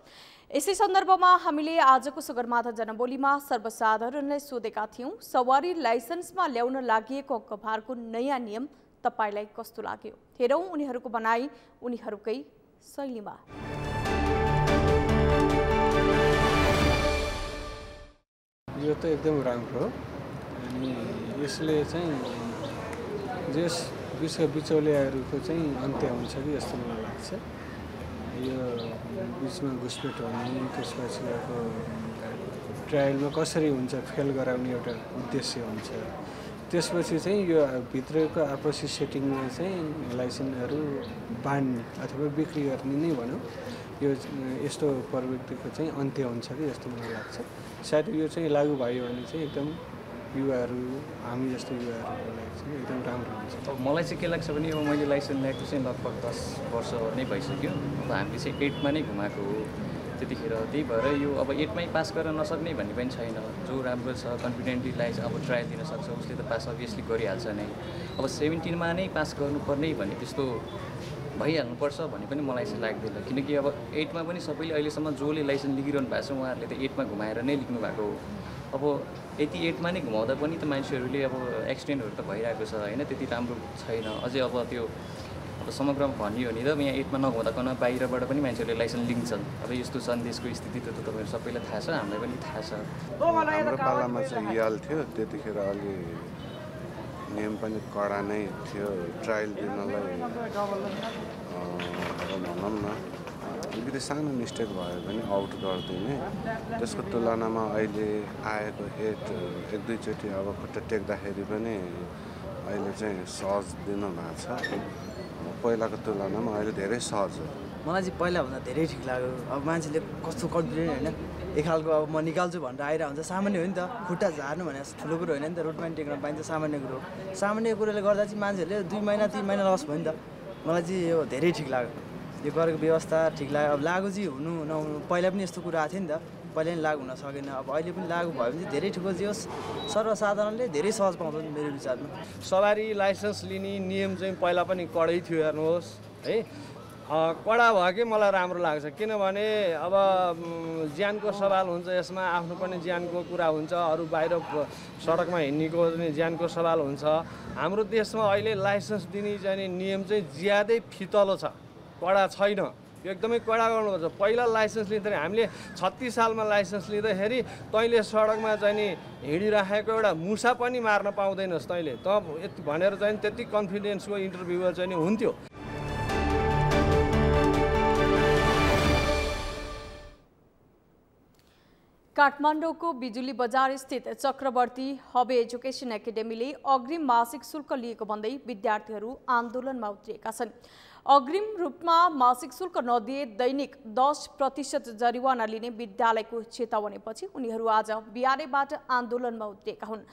यसै सन्दर्भमा हामीले आजको सगरमाथा जनबोलीमा सर्वसाधारणलाई सोधेका थियौँ, सवारी लाइसेन्समा ल्याउन लागि अङ्कभारको नयाँ नियम तपाईलाई कस्तो लाग्यो? हेरौँ उनीहरूको भनाई उनीहरूकै शैलीमा। यो त एकदम राम्रो हो। अनि यसले चाहिँ जस बिचौलियाहरूको चाहिँ अन्त्य हुन्छ कि जस्तो मलाई लाग्छ। यो बिचमा घुसपेट हुने, त्यसपछि अब ट्रायलमा कसरी हुन्छ फेल गराउने एउटा उद्देश्य हुन्छ। त्यसपछि चाहिँ यो भित्रको आपसी सेटिङमा चाहिँ लाइसेन्सहरू बाँड्ने अथवा बिक्री गर्ने नै भनौँ, यो यस्तो प्रवृत्तिको चाहिँ अन्त्य हुन्छ कि जस्तो मलाई लाग्छ। सायद यो चाहिँ लागू भयो भने चाहिँ एकदम युवाहरू, हामी जस्तो युवाहरूको लागि चाहिँ एकदम राम्रो हुन्छ। मलाई चाहिँ के लाग्छ भने अब मैले लाइसेन्स ल्याएको चाहिँ लगभग 10 वर्ष नै भइसक्यो। अब हामीले चाहिँ 8मा नै घुमाएको हो त्यतिखेर। त्यही भएर यो अब 8मै पास गर्न नसक्ने भन्ने पनि छैन। जो राम्रो छ, कन्फिडेन्टली लाइस अब ट्रायल दिन सक्छ, उसले त पास अभियसली गरिहाल्छ नै। अब 17मा नै पास गर्नुपर्ने भन्ने त्यस्तो भइहाल्नुपर्छ भन्ने पनि मलाई चाहिँ लाग्दैन। किनकि अब 8मा पनि सबैले अहिलेसम्म जसले लाइसेन्स लिइरहनु भएको छ उहाँहरूले त 8मा घुमाएर नै लेख्नु भएको हो। अब यति 8मा नै घुमाउँदा पनि त मान्छेहरूले अब एक्सिडेन्टहरू त भइरहेको छ होइन, त्यति राम्रो छैन। अझै अब त्यो अब समग्रमा भनियो भने त यहाँ 8मा नहुँदाकन बाहिरबाट पनि मान्छेहरूले लाइसेन्स लिन्छन्। अब यस्तो सन्देशको स्थिति त तपाईँहरू सबैलाई थाहा छ, हामीलाई पनि थाहा छ। हाम्रो पालामा चाहिँ हियाल थियो, त्यतिखेर अलि नियम पनि कडा नै थियो। ट्रायल दिनलाई भनौँ न अलिकति सानो मिस्टेक भयो भने आउट गरिदिने। त्यसको तुलनामा अहिले आएको 8 एक-दुईचोटि अब खुट्टा टेक्दाखेरि पनि अहिले चाहिँ सहज दिनुभएको छ। पहिलाको तुलनामा अहिले धेरै सहज हो। मलाई चाहिँ पहिलाभन्दा धेरै ठिक लाग्यो। अब मान्छेले कस्तो कन्फिडेन्ट होइन, एक खालको अब म निकाल्छु भनेर आइरहेको हुन्छ। सामान्य हो नि त, खुट्टा झार्नु भने ठुलो कुरो होइन नि त, रोडमा टेक्न पाइन्छ, सामान्य कुरो। सामान्य कुरोले गर्दा चाहिँ मान्छेहरूले 2 महिना 3 महिना लस भयो नि त। मलाई चाहिँ यो धेरै ठिक लाग्यो, यो गरेको व्यवस्था ठिक लाग्यो। अब लागु चाहिँ हुनु नहुनु पहिला पनि यस्तो कुरा आएको थियो नि त, पहिला पनि लागु हुन सकेन। अब अहिले पनि लागु भयो भने चाहिँ धेरै ठुलो जे होस्, सर्वसाधारणले धेरै सहज पाउँछ मेरो विचारमा। सवारी लाइसेन्स लिने नियम चाहिँ पहिला पनि कडै थियो हेर्नुहोस् है। कडा भयो कि मलाई राम्रो लाग्छ, किनभने अब ज्यानको सवाल हुन्छ यसमा, आफ्नो पनि ज्यानको कुरा हुन्छ, अरू बाहिर सडकमा हिँड्नेको पनि ज्यानको सवाल हुन्छ। हाम्रो देशमा अहिले लाइसेन्स दिने चाहिँ नियम चाहिँ ज्यादै फितलो छ, कडा छैन। यो एकदमै कडा गर्नुपर्छ। पहिला लाइसेन्स लिँदाखेरि हामीले 36 सालमा लाइसेन्स लिँदाखेरि तैँले सडकमा चाहिँ नि हिँडिराखेको एउटा मुसा पनि मार्न पाउँदैनस् तैँले, त यति भनेर चाहिँ त्यति कन्फिडेन्सको इन्टरभ्युअर चाहिँ हुन्थ्यो। काठमाडौँको बिजुली बजार स्थित चक्रवर्ती हब एजुकेसन एकाडेमीले अग्रिम मासिक शुल्क लिएको भन्दै विद्यार्थीहरू आन्दोलनमा उत्रिएका छन्। अग्रिम रूपमा मासिक शुल्क नदिए दैनिक 10% जरिवाना लिने विद्यालयको चेतावनीपछि उनीहरू आज बिहानैबाट आन्दोलनमा उत्रिएका हुन्।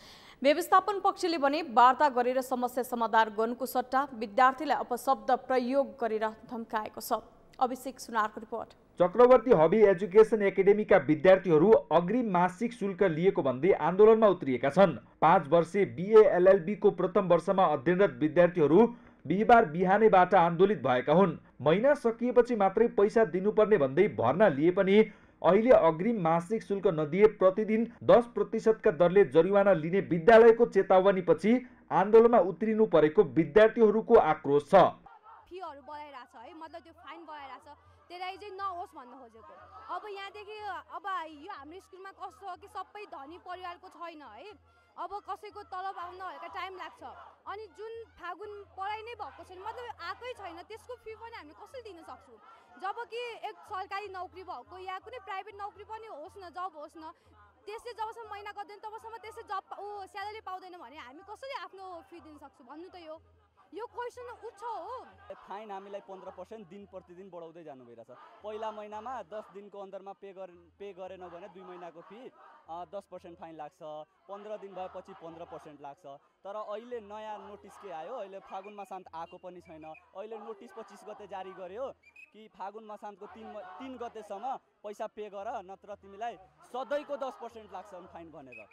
व्यवस्थापन पक्षले भने वार्ता गरेर समस्या समाधान गर्नुको सट्टा विद्यार्थीलाई अपशब्द प्रयोग गरेर धम्काएको छ। अभिषेक सुनारको रिपोर्ट। चक्रवर्ती हबी एजुकेसन एकाडेमीका विद्यार्थीहरू अग्रिम मासिक शुल्क लिएको भन्दै आन्दोलनमा उत्रिएका छन्। 5 वर्षे BA LLB को प्रथम वर्षमा अध्ययनरत विद्यार्थीहरू बिहिबार बिहानैबाट आन्दोलित भएका हुन्। महिना सकिएपछि मात्रै पैसा दिनुपर्ने भन्दै भर्ना लिए पनि अहिले अग्रिम मासिक शुल्क नदिए प्रतिदिन 10% का दरले जरिवाना लिने विद्यालयको चेतावनीपछि आन्दोलनमा उत्रिनु परेको विद्यार्थीहरूको आक्रोश छ। फीहरु बढाइराछ है, मतलब त्यो फाइन बढाइराछ, त्यसलाई चाहिँ नहोस् भन्न खोजेको। अब यहाँदेखि अब यो हाम्रो स्कुलमा कस्तो हो कि सबै धनी परिवारको छैन है, अब कसैको तलब आउन हल्का टाइम लाग्छ, अनि जुन फागुन पढाइ नै भएको छैन, मतलब आएकै छैन, त्यसको फी पनि हामीले कसरी दिन सक्छौँ? जबकि एक सरकारी नौकरी भएको या कुनै प्राइभेट नौकरी पनि होस् न, जब होस् न, त्यसले जबसम्म महिना गर्दैन तबसम्म त्यसले जब स्यालेरी पाउँदैन भने हामी कसरी आफ्नो फी दिन सक्छौँ भन्नु त यो क्वेसन उठ्छ हो। फाइन हामीलाई 15% दिन प्रतिदिन बढाउँदै जानु भइरहेछ। पहिला महिनामा 10 दिनको अन्तरमा पे गरेन भने 2 महिनाको फी 10% फाइन लाग्छ, 15 दिन भएपछि 15% लाग्छ। तर अहिले नयाँ नोटिस के आयो, अहिले फागुन मसान्त आएको पनि छैन। अहिले नोटिस 25 गते जारी गर्यो कि फागुन मसान्तको 3 गतेसम्म पैसा पे गर, नत्र तिमीलाई सधैँको 10% लाग्छ फाइन भनेर।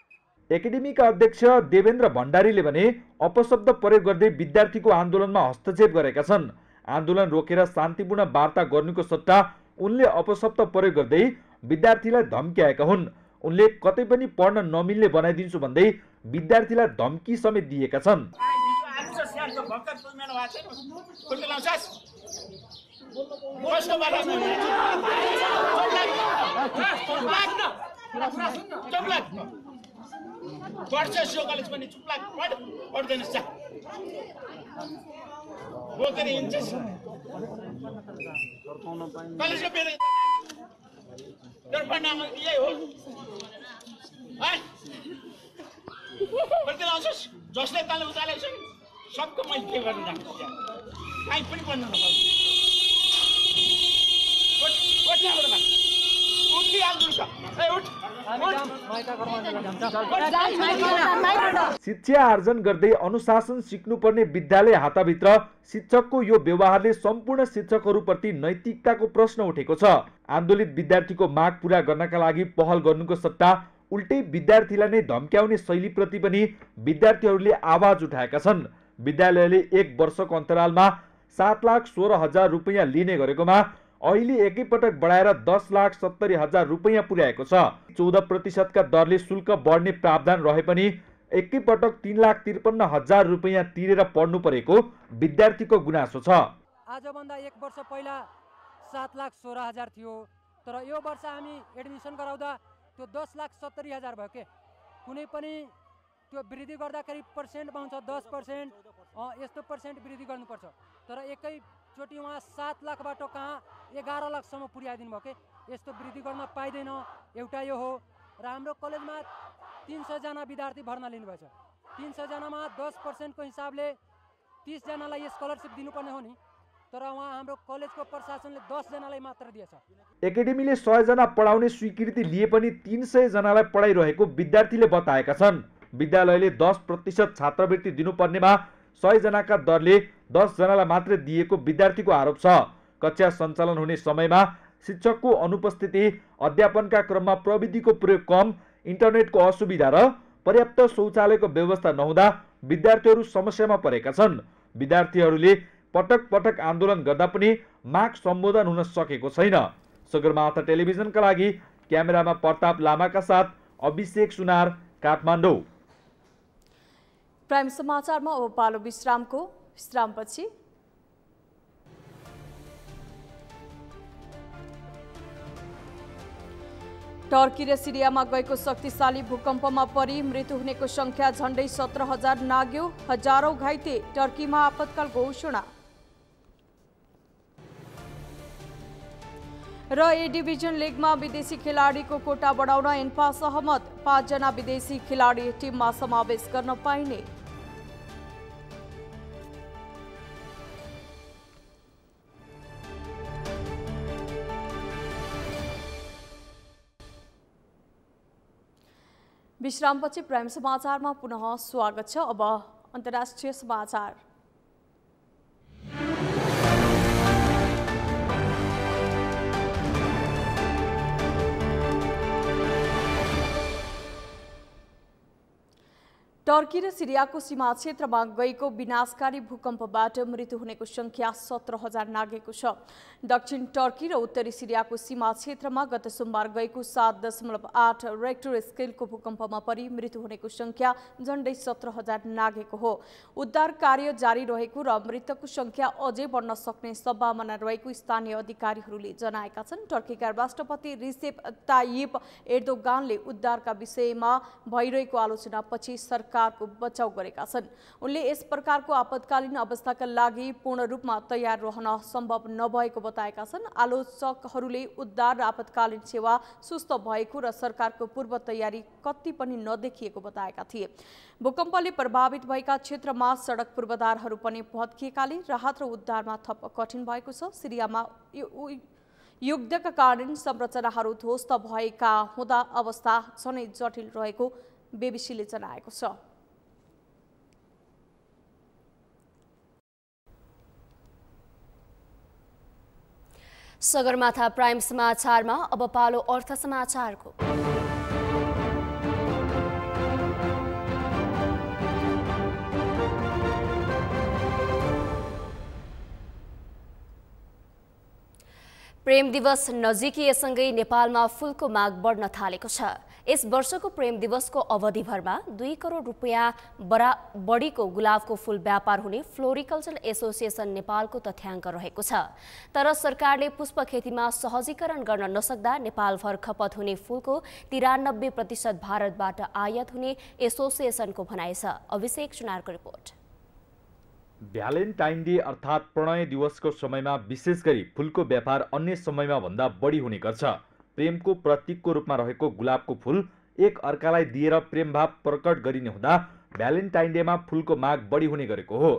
एकाडेमीका अध्यक्ष देवेन्द्र भण्डारीले भने अपशब्द प्रयोग गर्दै विद्यार्थीको आन्दोलनमा हस्तक्षेप गरेका छन्। आन्दोलन रोकेर शान्तिपूर्ण वार्ता गर्नुको सट्टा उनले अपशब्द प्रयोग गर्दै विद्यार्थीलाई धम्क्याएका हुन्। उनले कतै पनि पढ्न नमिल्ने बनाइदिन्छु भन्दै विद्यार्थीलाई धम्की समेत दिएका छन्। पढ्छ सो कलेज पनि चुप्लाक पढ्दैनस् जा बोकेर हिँड्छस् कलेजको बेर तर पढ्नमा यही हो है पढ्दै आउँछस् जसले ताले उचालेको छ सबको मैले के गर्नु राख्छु काहीँ पनि पढ्नु नपाउँछु शिक्षा आर्जन गर्दै अनुशासन सिक्नुपर्ने विद्यालय हाताभित्र शिक्षकको यो व्यवहारले सम्पूर्ण शिक्षकहरूप्रति नैतिकताको प्रश्न उठेको छ। आन्दोलित विद्यार्थीको माग पूरा गर्नका लागि पहल गर्नुको सट्टा उल्टै विद्यार्थीलाई नै धम्क्याउने शैलीप्रति पनि विद्यार्थीहरूले आवाज उठाएका छन्। विद्यालयले 1 वर्षको अन्तरालमा 7,16,000 रुपैयाँ लिने गरेकोमा अहिले एकैपटक बढाएर 10,70,000 रुपैयाँ पुर्याएको छ। 14% का दरले शुल्क बढ्ने प्रावधान रहे पनि एकैपटक 3,53,000 रुपैयाँ तिरेर पढ्नु परेको विद्यार्थीको गुनासो छ। आजभन्दा 1 वर्ष पहिला 7,16,000 थियो, तर यो वर्ष हामी एडमिसन गराउँदा त्यो 10,70,000 भयो के। कुनै पनि त्यो वृद्धि गर्दाखेरि पर्सेन्ट पाउँछ 10%, यस्तो पर्सेन्ट वृद्धि गर्नुपर्छ, तर एकैचोटि उहाँ 7 लाखबाट कहाँ 11 लाखसम्म पुर्याइदिनु भयो के। यस्तो वृद्धि गर्न पाइँदैन। एउटा यो हो र हाम्रो कलेजमा 300 जना विद्यार्थी भर्ना लिनुभएछ। 300 जनामा 10% को हिसाबले 30 जनालाई स्कलरसिप दिनुपर्ने हो नि, तर उहाँ हाम्रो कलेजको प्रशासनले 10 जनालाई मात्र दिएछ। एकाडेमीले 100 जना पढाउने स्वीकृति लिए पनि 300 जनालाई पढाइरहेको विद्यार्थीले बताएका छन्। विद्यालयले 10% छात्रवृत्ति दिनुपर्नेमा 100 जनाका दरले 10 जनालाई मात्र दिएको विद्यार्थीको आरोप छ। कक्षा सञ्चालन हुने समयमा शिक्षकको अनुपस्थिति, अध्यापनका क्रममा प्रविधिको प्रयोग कम, इन्टरनेटको असुविधा र पर्याप्त शौचालयको व्यवस्था नहुँदा विद्यार्थीहरू समस्यामा परेका छन्। विद्यार्थीहरूले पटक पटक आन्दोलन गर्दा पनि माग सम्बोधन हुन सकेको छैन। सगरमाथा टेलिभिजनका लागि क्यामेरामा प्रताप लामाका साथ अभिषेक सुनार, काठमाडौँ। प्राइम समाचारमा अब पालो विश्रामको। विश्रामपछि टर्की र सिरियामा गएको शक्तिशाली भूकम्पमा परि मृत्यु हुनेको संख्या झण्डै 17,000 नाग्यो। हजारौं घाइते। टर्कीमा आपतकाल घोषणा। र ए डिभिजन लिगमा विदेशी खेलाडीको कोटा बढाउन एन्पा सहमत। 5 जना विदेशी खेलाडी टिममा समावेश गर्न पाइने। विश्रामपछि प्राइम समाचारमा पुनः स्वागत छ। अब अन्तर्राष्ट्रिय समाचार। टर्की र सिरियाको सीमा क्षेत्रमा गएको विनाशकारी भूकम्पबाट मृत्यु हुनेको संख्या 17,000 नाघेको छ। दक्षिण टर्की र उत्तरी सिरियाको सीमा क्षेत्रमा गत सोमबार गएको 7.8 रेक्टर स्केलको भूकम्पमा परि मृत्यु हुनेको संख्या झण्डै 17,000 नाघेको हो। उद्धार कार्य जारी रहेको र मृतकको संख्या अझै बढ्न सक्ने सम्भावना रहेको स्थानीय अधिकारीहरूले जनाएका छन्। टर्कीका राष्ट्रपति रिसेप तायिप एर्दोगानले उद्धारका विषयमा भइरहेको आलोचनापछि सरकारको बचाउ गरेका छन्। उनले यस प्रकारको आपतकालीन अवस्थाका लागि पूर्ण रूपमा तयार रहन सम्भव नभएको बताएका छन्। आलोचकहरूले उद्धार र आपतकालीन सेवा सुस्त भएको र सरकारको पूर्व तयारी कति पनि नदेखिएको बताएका थिए। भूकम्पले प्रभावित भएका क्षेत्रमा सडक पूर्वाधारहरू पनि भत्किएकाले राहत र उद्धारमा थप कठिन भएको छ। सिरियामा युद्धका कारण संरचनाहरू ध्वस्त भएका हुँदा अवस्था झनै जटिल रहेको बीबीसीले जनाएको छ। सगरमाथा प्राइम समाचारमा अब पालो अर्थ समाचारको। प्रेम दिवस नजिकिएसँगै नेपालमा फूलको माग बढ्न थालेको छ। यस वर्षको प्रेम दिवसको अवधिभरमा 2 करोड रुपैयाँ बढीको गुलाबको फूल व्यापार हुने फ्लोरिकल्चर एसोसिएसन नेपालको तथ्याङ्क रहेको छ। तर सरकारले पुष्प खेतीमा सहजीकरण गर्न नसक्दा नेपालभर खपत हुने फूलको 93% भारतबाट आयात हुने एसोसिएसनको भनाइ छ। अभिषेक चुनारको रिपोर्ट। भ्यालेन्टाइन डे अर्थात् प्रणय दिवसको समयमा विशेष गरी फूलको व्यापार अन्य समयमा भन्दा बढी हुने गर्छ। प्रेमको प्रतीकको रूपमा रहेको गुलाबको फूल एक अर्कालाई दिएर प्रेम भाव प्रकट गरिने हुँदा भ्यालेन्टाइन डेमा फूलको माग बढी हुने गरेको हो।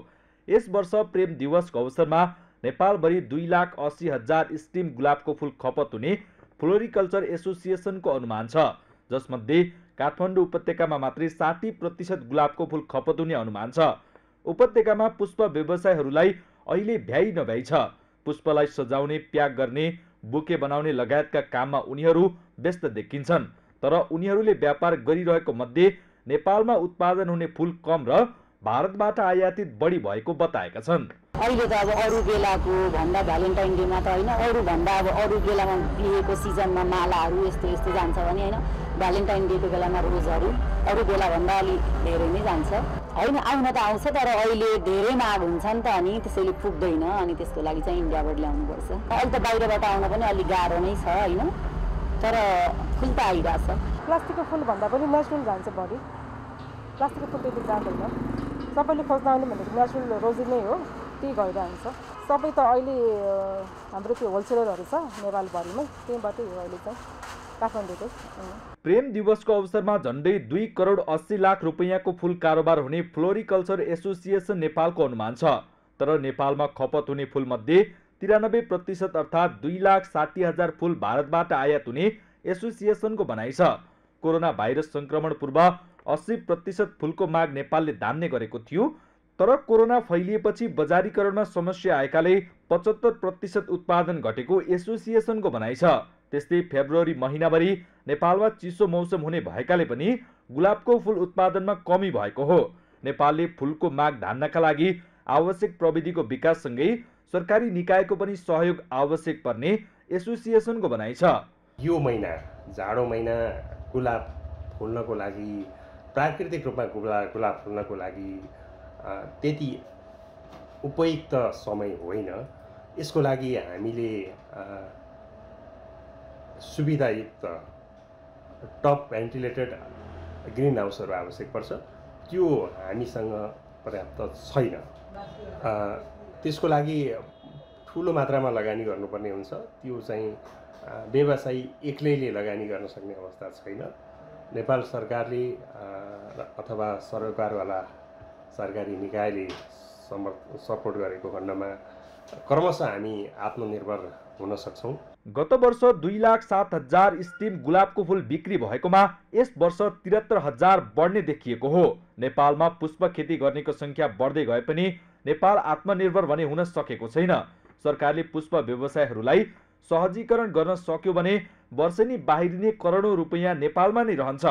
यस वर्ष प्रेम दिवसको अवसरमा नेपालभरि 2,80,000 स्टिम गुलाबको फूल खपत हुने फ्लोरिकल्चर एसोसिएसनको अनुमान छ, जसमध्ये काठमाडौँ उपत्यकामा मात्रै 60% गुलाबको फूल खपत हुने अनुमान छ। उपत्यकामा पुष्प व्यवसायहरूलाई अहिले भ्याइ नभ्याइ छ। पुष्पलाई सजाउने, प्याक गर्ने, बुके बनाउने लगायतका काममा उनीहरू व्यस्त देखिन्छन्। तर उनीहरूले व्यापार गरिरहेको मध्ये नेपालमा उत्पादन हुने फूल कम र भारतबाट आयातित बढी भएको बताएका छन्। अहिले त अब अरू बेलाको भन्दा भ्यालेन्टाइन डेमा त होइन, अरू भन्दा अब अरू बेलामा बिहेको सिजनमा मालाहरू यस्तो यस्तो जान्छ भने होइन, भ्यालेन्टाइन डेको बेलामा रोजहरू अरू बेला भन्दा अलि धेरै नै जान्छ। होइन, आउन त आउँछ, तर अहिले धेरै माग हुन्छ नि त, अनि त्यसैले पुग्दैन, अनि त्यसको लागि चाहिँ इन्डियाबाट ल्याउनुपर्छ। अहिले त बाहिरबाट आउन पनि अलिक गाह्रो नै छ होइन, तर फुल त आइरहेछ। प्लास्टिकको फुल भन्दा पनि नेचुरल जान्छ बढी, प्लास्टिकको फुल त्यति जाँदैन। सबैले खोज्न आउने भनेको नेचुरल रोजी नै हो, त्यही गइरहन्छ। सबै त अहिले हाम्रो त्यो होलसेलरहरू छ नेपालभरिमै, त्यहीँबाटै हो अहिले चाहिँ काठमाडौँको। प्रेम दिवसको अवसरमा झण्डै 2 करोड 80 लाख रुपैयाँको फूल कारोबार हुने फ्लोरिकल्चर एसोसिएसन नेपालको अनुमान छ। तर नेपालमा खपत हुने फूलमध्ये 93% अर्थात् 2,60,000 फूल भारतबाट आयात हुने एसोसिएसनको भनाइ छ। कोरोना भाइरस संक्रमण पूर्व 80% फूलको माग नेपालले धान्ने गरेको थियो, तर कोरोना फैलिएपछि बजारीकरणमा समस्या आएकाले 75% उत्पादन घटेको एसोसिएसनको भनाइ छ। त्यस्तै फेब्रुअरी महिनाभरि नेपालमा चिसो मौसम हुने भएकाले पनि गुलाबको फूल उत्पादनमा कमी भएको हो। नेपालले फूलको माग धान्नका लागि आवश्यक प्रविधिको विकाससँगै सरकारी निकायको पनि सहयोग आवश्यक पर्ने एसोसिएसनको भनाइ छ। यो महिना जाडो महिना गुलाब फुल्नको लागि, प्राकृतिक रूपमा गुलाब फुल्नको लागि त्यति उपयुक्त समय होइन। यसको लागि हामीले सुविधायुक्त टप भेन्टिलेटेड ग्रिन हाउसहरू आवश्यक पर्छ। त्यो हामीसँग पर्याप्त छैन। त्यसको लागि ठुलो मात्रामा लगानी गर्नुपर्ने हुन्छ। त्यो चाहिँ व्यवसायी एक्लैले लगानी गर्न सक्ने अवस्था छैन। नेपाल सरकारले अथवा सरकारवाला सरकारी निकायले सपोर्ट गरेको खण्डमा क्रमशः हामी आत्मनिर्भर हुन सक्छौँ। गत वर्ष 2,07,000 स्टिम गुलाबको फूल बिक्री भएकोमा यस वर्ष 73,000 बढ्ने देखिएको हो। नेपालमा पुष्प खेती गर्नेको संख्या बढ्दै गए पनि नेपाल आत्मनिर्भर भने हुन सकेको छैन। सरकारले पुष्प व्यवसायहरूलाई सहजीकरण गर्न सक्यो भने वर्षेनी बाहिरिने करोडौं रुपैयाँ नेपालमा नै रहन्छ।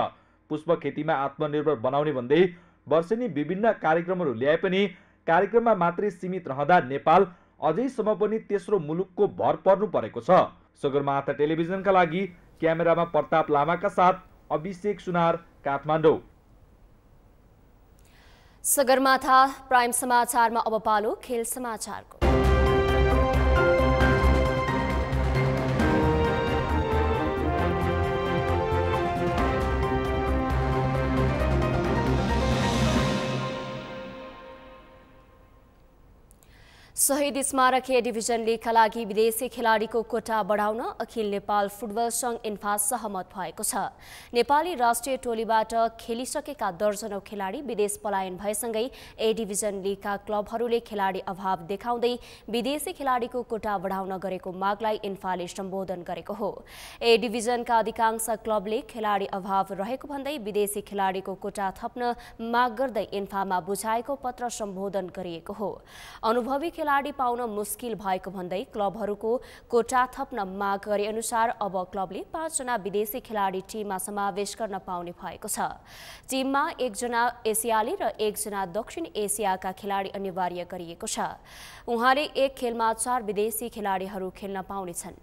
पुष्प खेतीमा आत्मनिर्भर बनाउने भन्दै वर्षेनी विभिन्न कार्यक्रमहरू ल्याए पनि कार्यक्रममा मात्रै सीमित रहँदा नेपाल अझैसम्म पनि तेस्रो मुलुकको भर पर्नु परेको छ। सगरमाथा टेलिभिजनका लागि क्यामेरामा प्रताप लामाका साथ अभिषेक सुनार, काठमाडौँ। सगरमाथा प्राइम समाचारमा अब पालो खेल समाचारको। शहीद स्मारक ए डिभिजन लीगका लागि विदेशी खेलाडीको कोटा बढाउन अखिल नेपाल फुटबल संघ इन्फा सहमत भएको छ। नेपाली राष्ट्रिय टोलीबाट खेलिसकेका दर्जनौं खेलाडी विदेश पलायन भएसँगै ए डिभिजन लीगका क्लबहरूले खेलाडी अभाव देखाउँदै विदेशी खेलाडीको कोटा बढाउन गरेको मागलाई इन्फाले सम्बोधन गरेको हो। ए डिभिजनका अधिकांश क्लबले खेलाडी अभाव रहेको भन्दै विदेशी खेलाडीको कोटा थप्न माग गर्दै इन्फामा बुझाएको पत्र सम्बोधन गरिएको हो। अनुभवी खेलाडी पाउन मुस्किल भएको भन्दै क्लबहरूको कोटा थप्न माग गरे अनुसार अब क्लबले 5 जना विदेशी खेलाडी टिममा समावेश गर्न पाउने भएको छ। टिममा 1 जना एसियाली र 1 जना दक्षिण एसियाका खेलाडी अनिवार्य गरिएको छ। उहाँले एक खेलमा 4 विदेशी खेलाडीहरू खेल्न पाउनेछन्।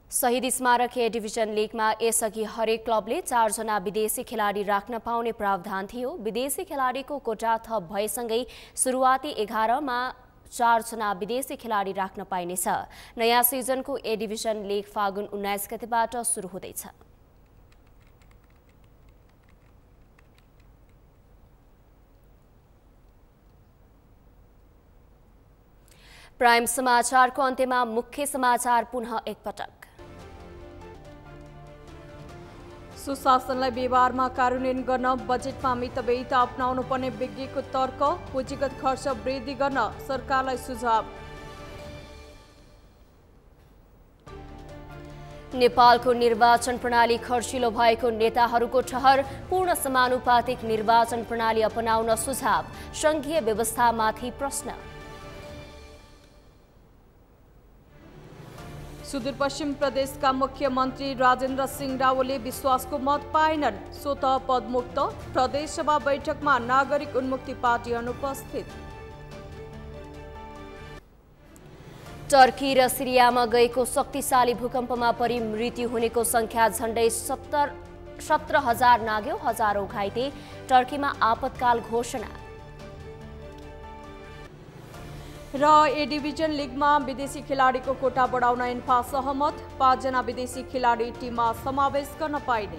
शहीद स्मारक ए डिभिजन लीगमा यसअघि हरेक क्लबले 4 जना विदेशी खेलाडी राख्न पाउने प्रावधान थियो। विदेशी खेलाडीको कोटा थप भएसँगै सुरुवाती 11 मा 4 जना विदेशी खेलाडी राख्न पाइनेछ। नयाँ सिजनको ए डिभिजन लीग फागुन 19 गतेबाट सुरु हुँदैछ। प्राइम समाचारको अन्त्यमा मुख्य समाचार पुनः एकपटक। सुशासनलाई व्यवहारमा कार्यान्वयन गर्न बजेटमा मितव्ययिता अपनाउनु पर्ने विज्ञको तर्क, पुँजीगत खर्च वृद्धि गर्न सरकारलाई सुझाव। नेपालको निर्वाचन प्रणाली खर्चिलो भएको नेताहरूको ठहर, पूर्ण समानुपातिक निर्वाचन प्रणाली अपनाउन सुझाव, संघीय व्यवस्थामाथि प्रश्न। सुदूरपश्चिम प्रदेशका मुख्यमन्त्री राजेन्द्र सिंह रावलले विश्वासको मत पाएनन्। स्वतः पदमुक्त, प्रदेशसभा बैठकमा नागरिक उन्मुक्ति पार्टी अनुपस्थित। टर्की र सिरियामा गएको शक्तिशाली भूकम्पमा परि मृत्यु हुनेको संख्या झण्डै 17,000 नाग्यो, हजारौं घाइते। टर्कीमा आपतकाल घोषणा। र ए डिभिजन लीगमा विदेशी खेलाडीको कोटा बढाउन इन्फा सहमत, 5 जना विदेशी खेलाडी टिममा समावेश गर्न पाइने।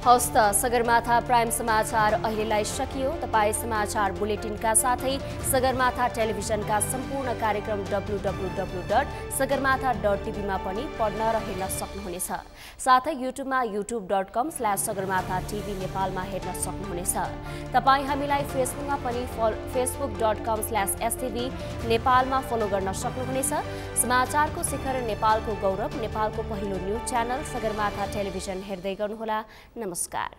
हस्त सगरमाथा प्राइम समाचार अहिलेलाई सकियो। तपाईँ समाचार बुलेटिनका साथै सगरमाथा टेलिभिजनका सम्पूर्ण कार्यक्रम www.sagarmatha.tv मा पनि पढ्न र हेर्न सक्नुहुनेछ। साथै युट्युबमा youtube.com/sagarmatha.tv नेपालमा हेर्न सक्नुहुनेछ। तपाईँ हामीलाई फेसबुकमा पनि facebook.com/stv नेपालमा फलो गर्न सक्नुहुनेछ। समाचारको शिखर नेपालको गौरव, नेपालको पहिलो न्यूज च्यानल सगरमाथा टेलिभिजन हेर्दै गर्नुहोला। नमस्कार।